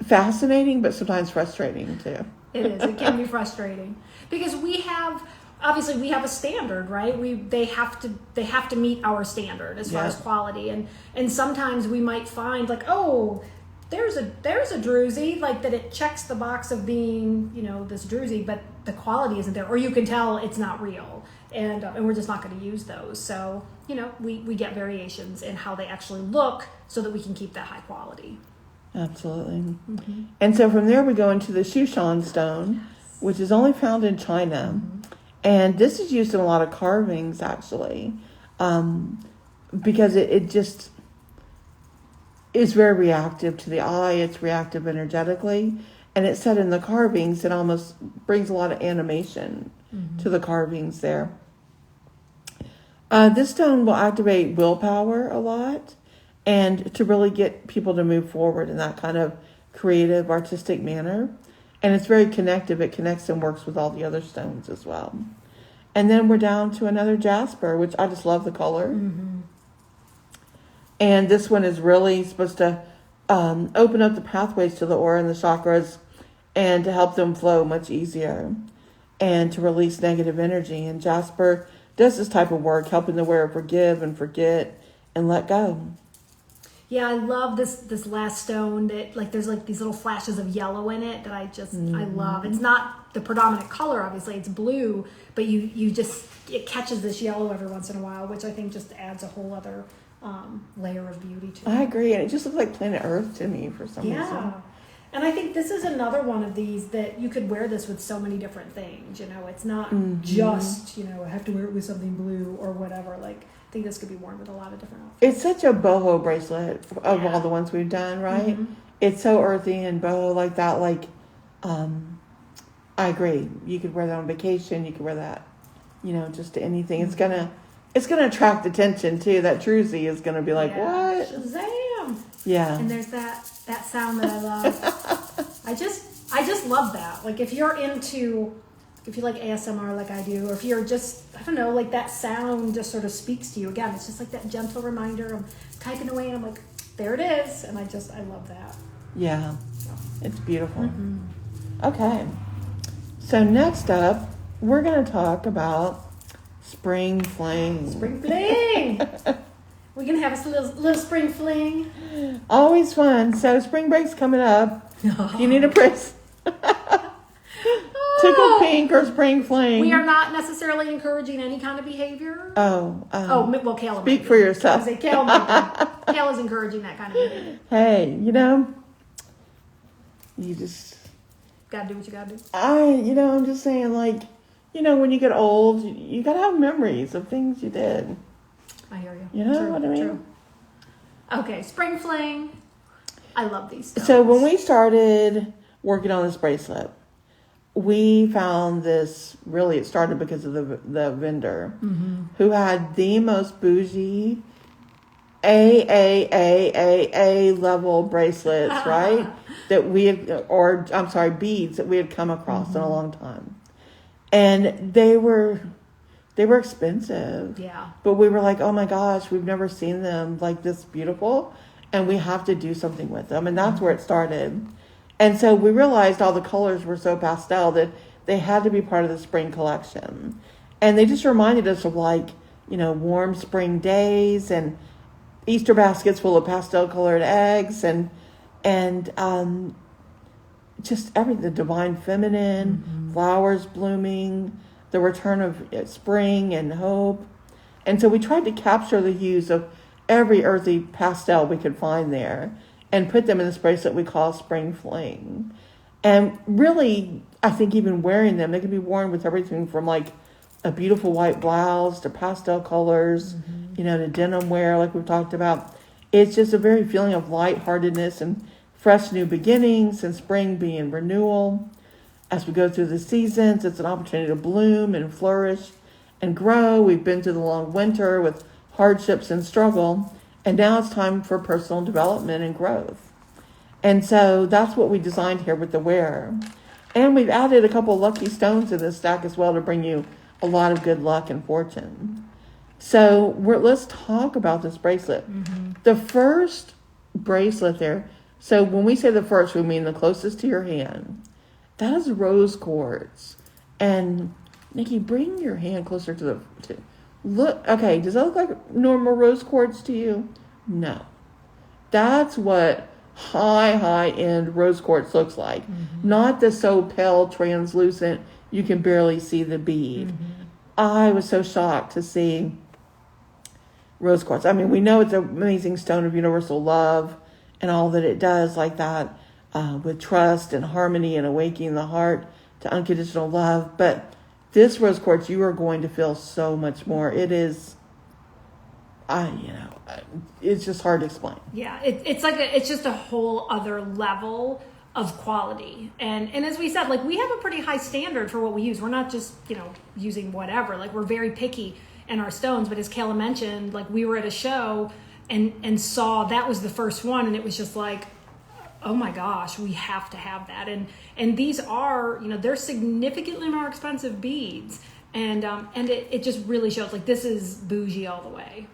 fascinating, but sometimes frustrating too. It is. It can be frustrating because we have a standard, right? They have to meet our standard as far as quality, and sometimes we might find like, oh, there's a druzy, like that it checks the box of being this druzy, but the quality isn't there, or you can tell it's not real, and we're just not going to use those. So we get variations in how they actually look so that we can keep that high quality. Absolutely. Mm-hmm. And so from there we go into the Shushan stone, which is only found in China. Mm-hmm. And this is used in a lot of carvings, actually, because it just is very reactive to the eye. It's reactive energetically. And it's set in the carvings. It almost brings a lot of animation to the carvings there. This stone will activate willpower a lot and to really get people to move forward in that kind of creative, artistic manner. And it's very connective. It connects and works with all the other stones as well. And then we're down to another jasper, which I just love the color. Mm-hmm. And this one is really supposed to open up the pathways to the aura and the chakras and to help them flow much easier and to release negative energy. And jasper does this type of work, helping the wearer forgive and forget and let go. Yeah, I love this last stone that like there's like these little flashes of yellow in it that I love. It's not the predominant color, obviously, it's blue, but you just, it catches this yellow every once in a while, which I think just adds a whole other layer of beauty to it. I agree, and it just looks like planet Earth to me for some reason. Yeah. And I think this is another one of these that you could wear this with so many different things. You know, it's not just, you know, I have to wear it with something blue or whatever. Like, I think this could be worn with a lot of different outfits. It's such a boho bracelet of all the ones we've done, right? Mm-hmm. It's so earthy and boho like that. Like, I agree. You could wear that on vacation. You could wear that, you know, just to anything. It's gonna attract attention too. That druzy is gonna be like, what? Shazam! Yeah. And there's that sound that I love. I just love that. Like if you like ASMR like I do, or if you're just, I don't know, like that sound just sort of speaks to you. Again, it's just like that gentle reminder. I'm typing away and I'm like, there it is. And I love that. Yeah. So. It's beautiful. Mm-hmm. Okay. So next up, we're going to talk about spring fling. Spring fling! We're going to have a little spring fling. Always fun. So spring break's coming up. If you need a brace. Tickle pink or spring fling. We are not necessarily encouraging any kind of behavior. Well, Kayla. Speak for yourself. I say Kayla is encouraging that kind of behavior. Hey, you just Gotta do what you gotta do. I'm just saying, like, when you get old, you gotta have memories of things you did. I hear you. You know True, what I mean? True. Okay, spring fling. I love these stones. So when we started working on this bracelet, we found this, really it started because of the vendor who had the most bougie A level bracelets, right? That we had, beads that we had come across in a long time. And they were expensive. Yeah. But we were like, oh my gosh, we've never seen them like this beautiful, and we have to do something with them. And that's where it started. And so we realized all the colors were so pastel that they had to be part of the spring collection. And they just reminded us of warm spring days and Easter baskets full of pastel colored eggs and just everything, the divine feminine, flowers blooming, the return of spring and hope. And so we tried to capture the hues of every earthy pastel we could find there and put them in this bracelet we call Spring Fling. And really, I think even wearing them, they can be worn with everything from like a beautiful white blouse to pastel colors, to denim wear like we've talked about. It's just a very feeling of lightheartedness and fresh new beginnings, and spring being renewal. As we go through the seasons, it's an opportunity to bloom and flourish and grow. We've been through the long winter with hardships and struggle, and now it's time for personal development and growth. And so that's what we designed here with the wearer. And we've added a couple lucky stones to this stack as well to bring you a lot of good luck and fortune. So let's talk about this bracelet. The first bracelet there, so when we say the first, we mean the closest to your hand. That is rose quartz. And Niki, bring your hand closer to look. Okay, does that look like normal rose quartz to you? No. That's what high-end rose quartz looks like. Not the so pale, translucent, you can barely see the bead. I was so shocked to see rose quartz. I mean, we know it's an amazing stone of universal love and all that it does, like that, with trust and harmony and awakening the heart to unconditional love. But this rose quartz, you are going to feel so much more. It is, it's just hard to explain. Yeah, it's just a whole other level of quality. And as we said, like, we have a pretty high standard for what we use. We're not just, using whatever. Like, we're very picky in our stones. But as Kayla mentioned, like, we were at a show and saw that was the first one, and it was just like, oh my gosh, we have to have that. And these are, they're significantly more expensive beads. And it just really shows, like, this is bougie all the way.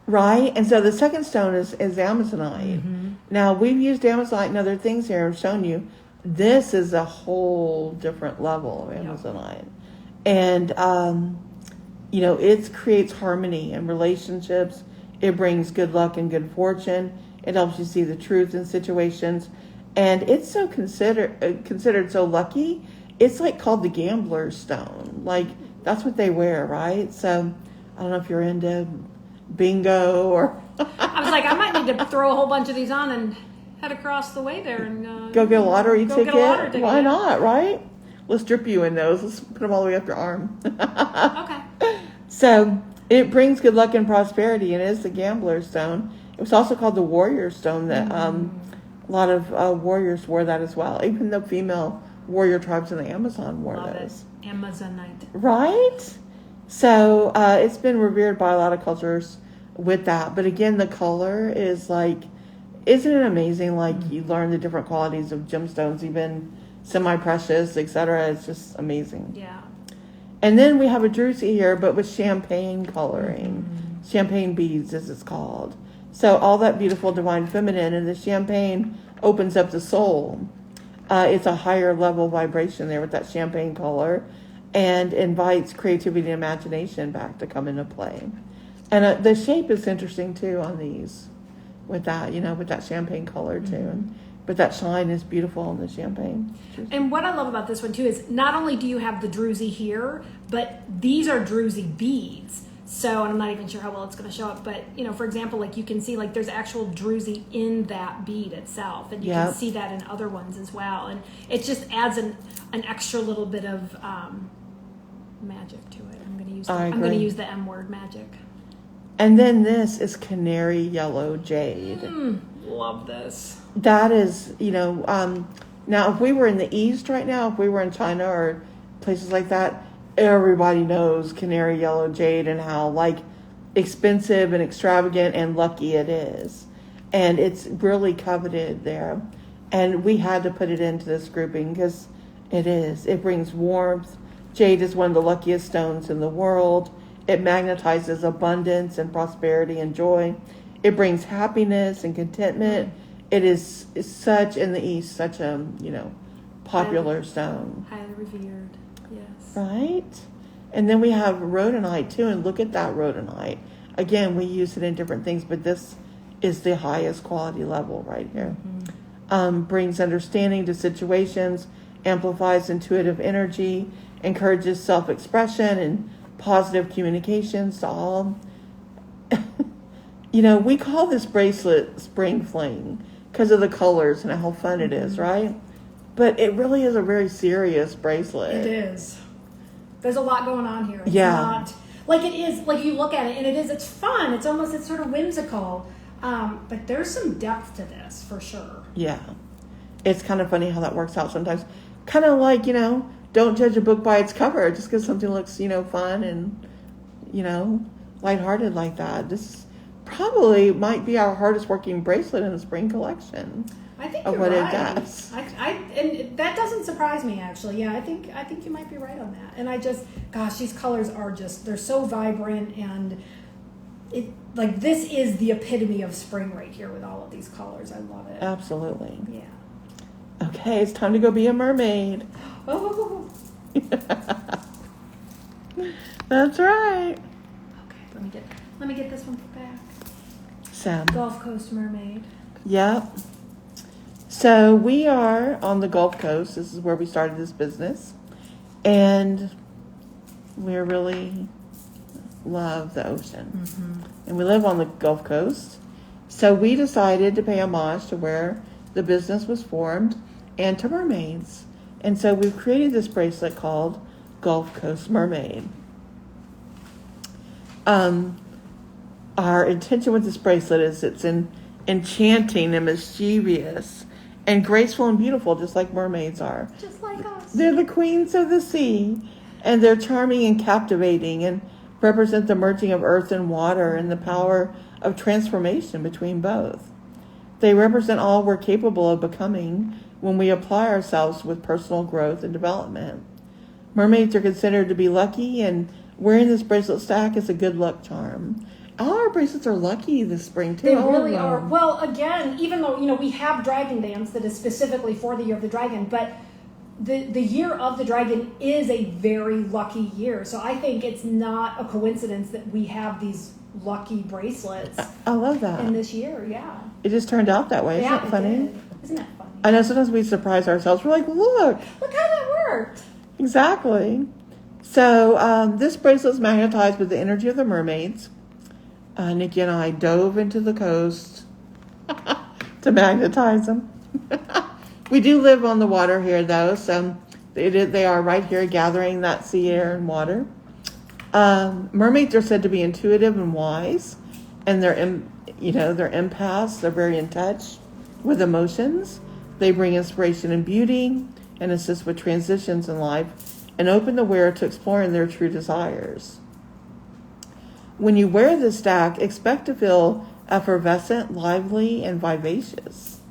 Right. And so the second stone is Amazonite. Mm-hmm. Now, we've used Amazonite and other things here and shown you. This is a whole different level of Amazonite. Yep. And, it creates harmony in relationships. It brings good luck and good fortune. It helps you see the truth in situations. And it's so considered so lucky. It's like called the gambler's stone. Like, that's what they wear, right? So I don't know if you're into bingo or I was like, I might need to throw a whole bunch of these on and head across the way there and go get a lottery ticket. Get a lottery ticket. Why not, right? Let's drip you in those. Let's put them all the way up your arm. Okay. So it brings good luck and prosperity, and it is the gambler's stone. It was also called the warrior stone. That a lot of warriors wore that as well. Even the female warrior tribes in the Amazon wore those. Amazonite. Right? So it's been revered by a lot of cultures with that. But again, the color is like, isn't it amazing? Like, you learn the different qualities of gemstones, even semi-precious, etc. It's just amazing. Yeah. And then we have a druzy here, but with champagne coloring. Mm-hmm. Champagne beads, as it's called. So all that beautiful divine feminine, and the champagne opens up the soul. It's a higher level vibration there with that champagne color, and invites creativity and imagination back to come into play. And the shape is interesting too on these, with that, with that champagne color too. Mm-hmm. But that shine is beautiful in the champagne. And what I love about this one too is not only do you have the druzy here, but these are druzy beads. So, and I'm not even sure how well it's going to show up, but, for example, like, you can see, like, there's actual druzy in that bead itself, and you can see that in other ones as well. And it just adds an extra little bit of magic to it. I'm going to use the M word, magic. And then this is canary yellow jade. Love this. That is, now if we were in the East right now, if we were in China or places like that, everybody knows canary yellow jade and how, like, expensive and extravagant and lucky it is. And it's really coveted there. And we had to put it into this grouping because it brings warmth. Jade is one of the luckiest stones in the world. It magnetizes abundance and prosperity and joy. It brings happiness and contentment. It is such, in the East, such a, popular stone. Highly revered, yes. Right? And then we have rhodonite too, and look at that rhodonite. Again, we use it in different things, but this is the highest quality level right here. Mm-hmm. Brings understanding to situations, amplifies intuitive energy, encourages self-expression and positive communications to all. We call this bracelet Spring Fling because of the colors and how fun it is, right? But it really is a very serious bracelet. It is. There's a lot going on here. It's not, like, it is, like, you look at it and it's fun. It's sort of whimsical. But there's some depth to this for sure. Yeah. It's kind of funny how that works out sometimes. Kind of like, don't judge a book by its cover just because something looks, fun and, lighthearted like that. This probably might be our hardest working bracelet in the spring collection. I think you're what right. It does. And that doesn't surprise me, actually. Yeah, I think you might be right on that. And these colors are they're so vibrant, and this is the epitome of spring right here with all of these colors. I love it. Absolutely. Yeah. Okay, it's time to go be a mermaid. Oh. That's right. Okay, let me get this one put back. So, Gulf Coast mermaid. Yep. So we are on the Gulf Coast. This is where we started this business. And we really love the ocean. Mm-hmm. And we live on the Gulf Coast. So we decided to pay homage to where the business was formed and to mermaids. And so we've created this bracelet called Gulf Coast Mermaid. Our intention with this bracelet is it's enchanting and mischievous and graceful and beautiful, just like mermaids are. Just like us. They're the queens of the sea, and they're charming and captivating and represent the merging of earth and water and the power of transformation between both. They represent all we're capable of becoming when we apply ourselves with personal growth and development. Mermaids are considered to be lucky, and wearing this bracelet stack is a good luck charm. All our bracelets are lucky this spring, too. They really are. Well, again, even though, we have Dragon Dance that is specifically for the Year of the Dragon, but the Year of the Dragon is a very lucky year. So I think it's not a coincidence that we have these lucky bracelets. I love that. In this year, yeah. It just turned out that way. Yeah, Isn't that funny? Did. Isn't that funny? I know sometimes we surprise ourselves. We're like, look how that worked. Exactly. So this bracelet is magnetized with the energy of the mermaids. Niki and I dove into the coast to magnetize them. We do live on the water here, though, so they are right here gathering that sea air and water. Mermaids are said to be intuitive and wise, and they're empaths. They're very in touch with emotions. They bring inspiration and beauty and assist with transitions in life and open the wearer to exploring their true desires. When you wear this stack, expect to feel effervescent, lively, and vivacious.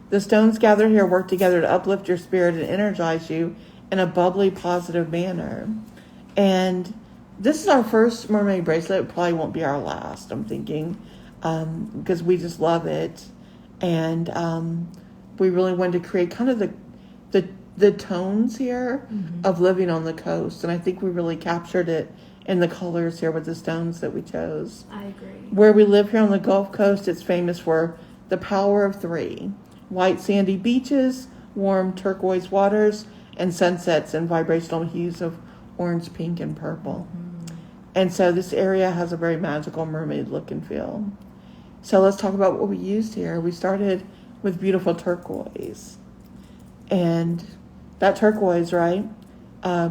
The stones gathered here work together to uplift your spirit and energize you in a bubbly, positive manner. And this is our first mermaid bracelet. It probably won't be our last, I'm thinking, because we just love it. And we really wanted to create kind of the tones here of living on the coast. And I think we really captured it in the colors here with the stones that we chose. I agree. Where we live here on the Gulf Coast, it's famous for the power of three. White sandy beaches, warm turquoise waters, and sunsets in vibrational hues of orange, pink, and purple. And so this area has a very magical mermaid look and feel. So let's talk about what we used here. We started with beautiful turquoise. And that turquoise, right,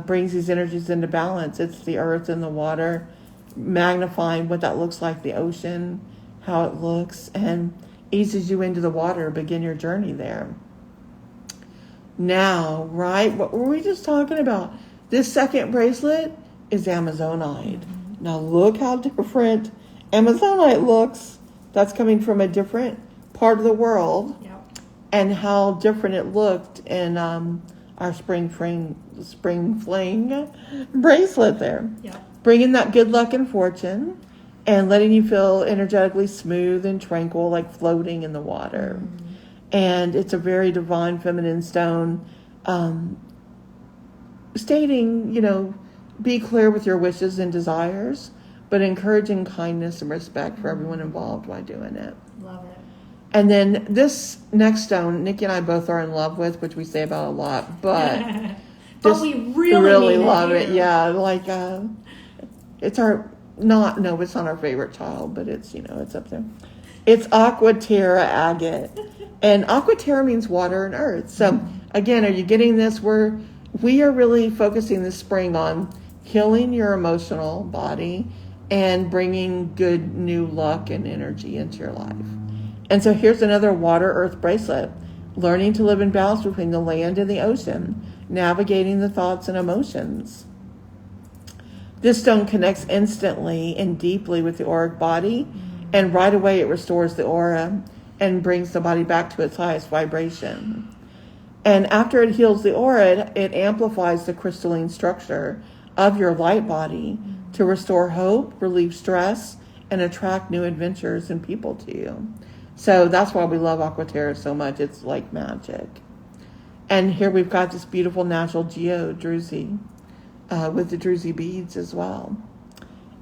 brings these energies into balance. It's the earth and the water, magnifying what that looks like, the ocean, how it looks, and eases you into the water, begin your journey there. Now, right, what were we just talking about? This second bracelet is Amazonite. Now look how different Amazonite looks. That's coming from a different part of the world. Yep. And how different it looked in our spring fling bracelet there. Yep. Bringing that good luck and fortune and letting you feel energetically smooth and tranquil, like floating in the water. And it's a very divine feminine stone, stating, be clear with your wishes and desires, but encouraging kindness and respect for everyone involved while doing it. Love it. And then this next stone, Niki and I both are in love with, which we say about a lot, but but we really love it. Yeah, like it's not our favorite child, but it's it's up there. It's Aquaterra agate, and Aquaterra means water and earth. So again, are you getting this? We are really focusing this spring on healing your emotional body and bringing good new luck and energy into your life. And so here's another water earth bracelet, learning to live in balance between the land and the ocean, navigating the thoughts and emotions. This stone connects instantly and deeply with the auric body, and right away it restores the aura and brings the body back to its highest vibration. And after it heals the aura, it amplifies the crystalline structure of your light body to restore hope, relieve stress, and attract new adventures and people to you. So that's why we love Aquaterra so much. It's like magic. And here we've got this beautiful natural geode druzy with the druzy beads as well.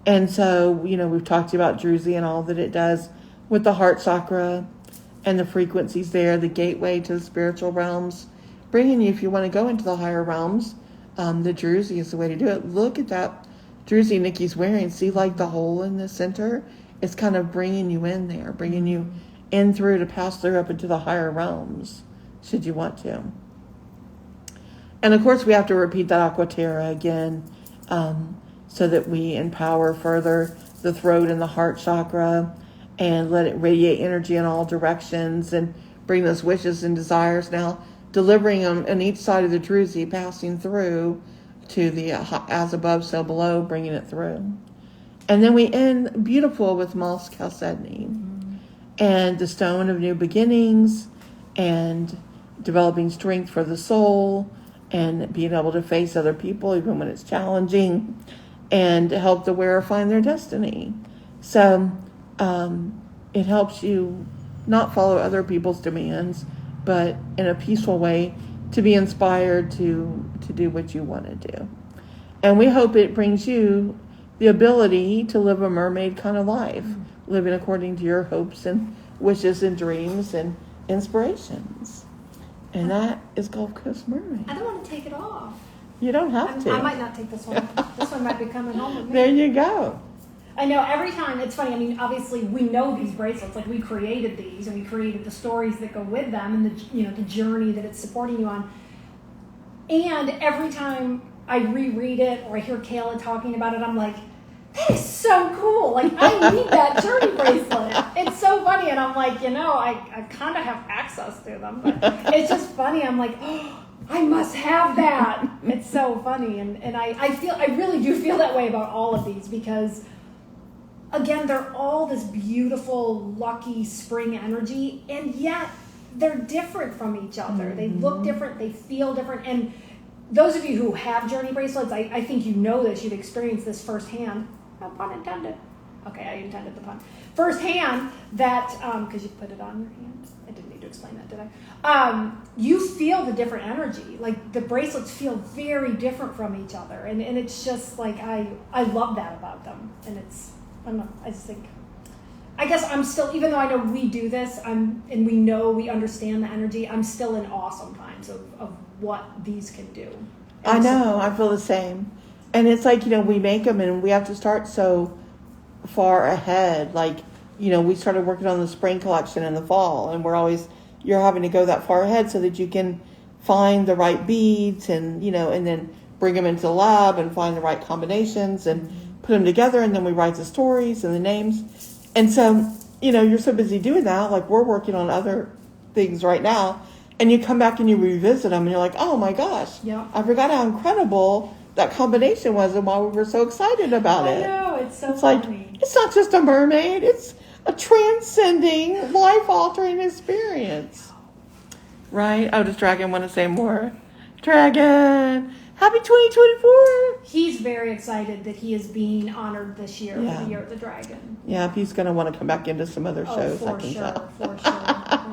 And so, we've talked to you about druzy and all that it does with the heart chakra and the frequencies there, the gateway to the spiritual realms, bringing you, if you want to go into the higher realms, the druzy is the way to do it. Look at that druzy Niki's wearing. See, like the hole in the center? it's kind of bringing you in there, bringing you in through to pass through up into the higher realms, should you want to. And of course, we have to repeat that Aqua Terra again, so that we empower further the throat and the heart chakra, and let it radiate energy in all directions and bring those wishes and desires, now delivering them on each side of the druzy, passing through to the as above, so below, bringing it through. And then we end beautiful with Mos Chalcedony and the stone of new beginnings and developing strength for the soul and being able to face other people even when it's challenging and help the wearer find their destiny. So it helps you not follow other people's demands, but in a peaceful way to be inspired to do what you want to do. And we hope it brings you the ability to live a mermaid kind of life, living according to your hopes and wishes and dreams and inspirations. And that is Gulf Coast Mermaid. I don't want to take it off. You don't have to. I might not take this one. This one might be coming home with me. There you go. I know every time, it's funny, I mean, obviously we know these bracelets, like we created these and we created the stories that go with them and the journey that it's supporting you on. And every time I reread it or I hear Kayla talking about it, I'm like, that is so cool. Like, I need that journey bracelet. It's so funny. And I'm like, I kind of have access to them, but it's just funny. I'm like, oh, I must have that. It's so funny. And I really do feel that way about all of these because, again, they're all this beautiful, lucky spring energy, and yet they're different from each other. They look different, they feel different. And those of you who have journey bracelets, I think you know this, you've experienced this firsthand. No pun intended. Okay, I intended the pun. Firsthand, that, because you put it on your hand. I didn't need to explain that, did I? You feel the different energy. Like, the bracelets feel very different from each other. And it's just like, I love that about them. And it's, I don't know, I just think, I guess I'm still, even though I know we do this, and we know we understand the energy, I'm still in awe sometimes of what these can do. I know, I feel the same. And it's like, we make them and we have to start so far ahead. Like, we started working on the spring collection in the fall, and you're having to go that far ahead so that you can find the right beads and, and then bring them into the lab and find the right combinations and put them together, and then we write the stories and the names. And so, you're so busy doing that, like we're working on other things right now, and you come back and you revisit them and you're like, oh my gosh, yeah, I forgot how incredible that combination was and why we were so excited about it. I know, it's so funny. Like, it's not just a mermaid, it's a transcending, life-altering experience. Right? Oh, does Dragon want to say more? Dragon! Happy 2024! He's very excited that he is being honored this year for the Year of the Dragon. Yeah, he's going to want to come back into some other shows, I can tell. For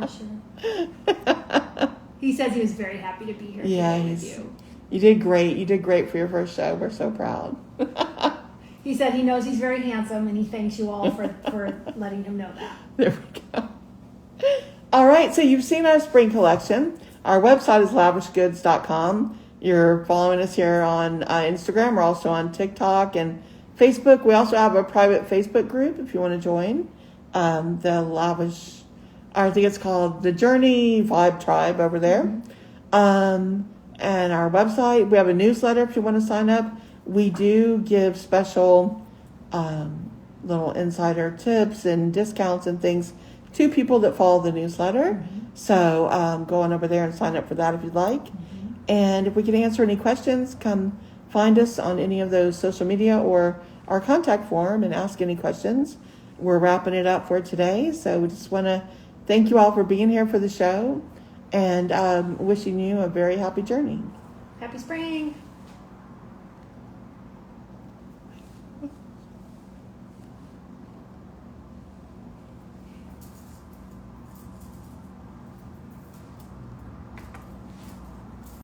sure. He says he was very happy to be here today with you. You did great. You did great for your first show. We're so proud. He said he knows he's very handsome, and he thanks you all for letting him know that. There we go. All right, so you've seen our spring collection. Our website is lavishgoods.com. You're following us here on Instagram. We're also on TikTok and Facebook. We also have a private Facebook group if you want to join. The Lavish, I think it's called the Journey Vibe Tribe over there. And our website, we have a newsletter if you want to sign up. We do give special little insider tips and discounts and things to people that follow the newsletter. So go on over there and sign up for that if you'd like. And if we can answer any questions, come find us on any of those social media or our contact form and ask any questions. We're wrapping it up for today. So we just want to thank you all for being here for the show and wishing you a very happy journey. Happy spring.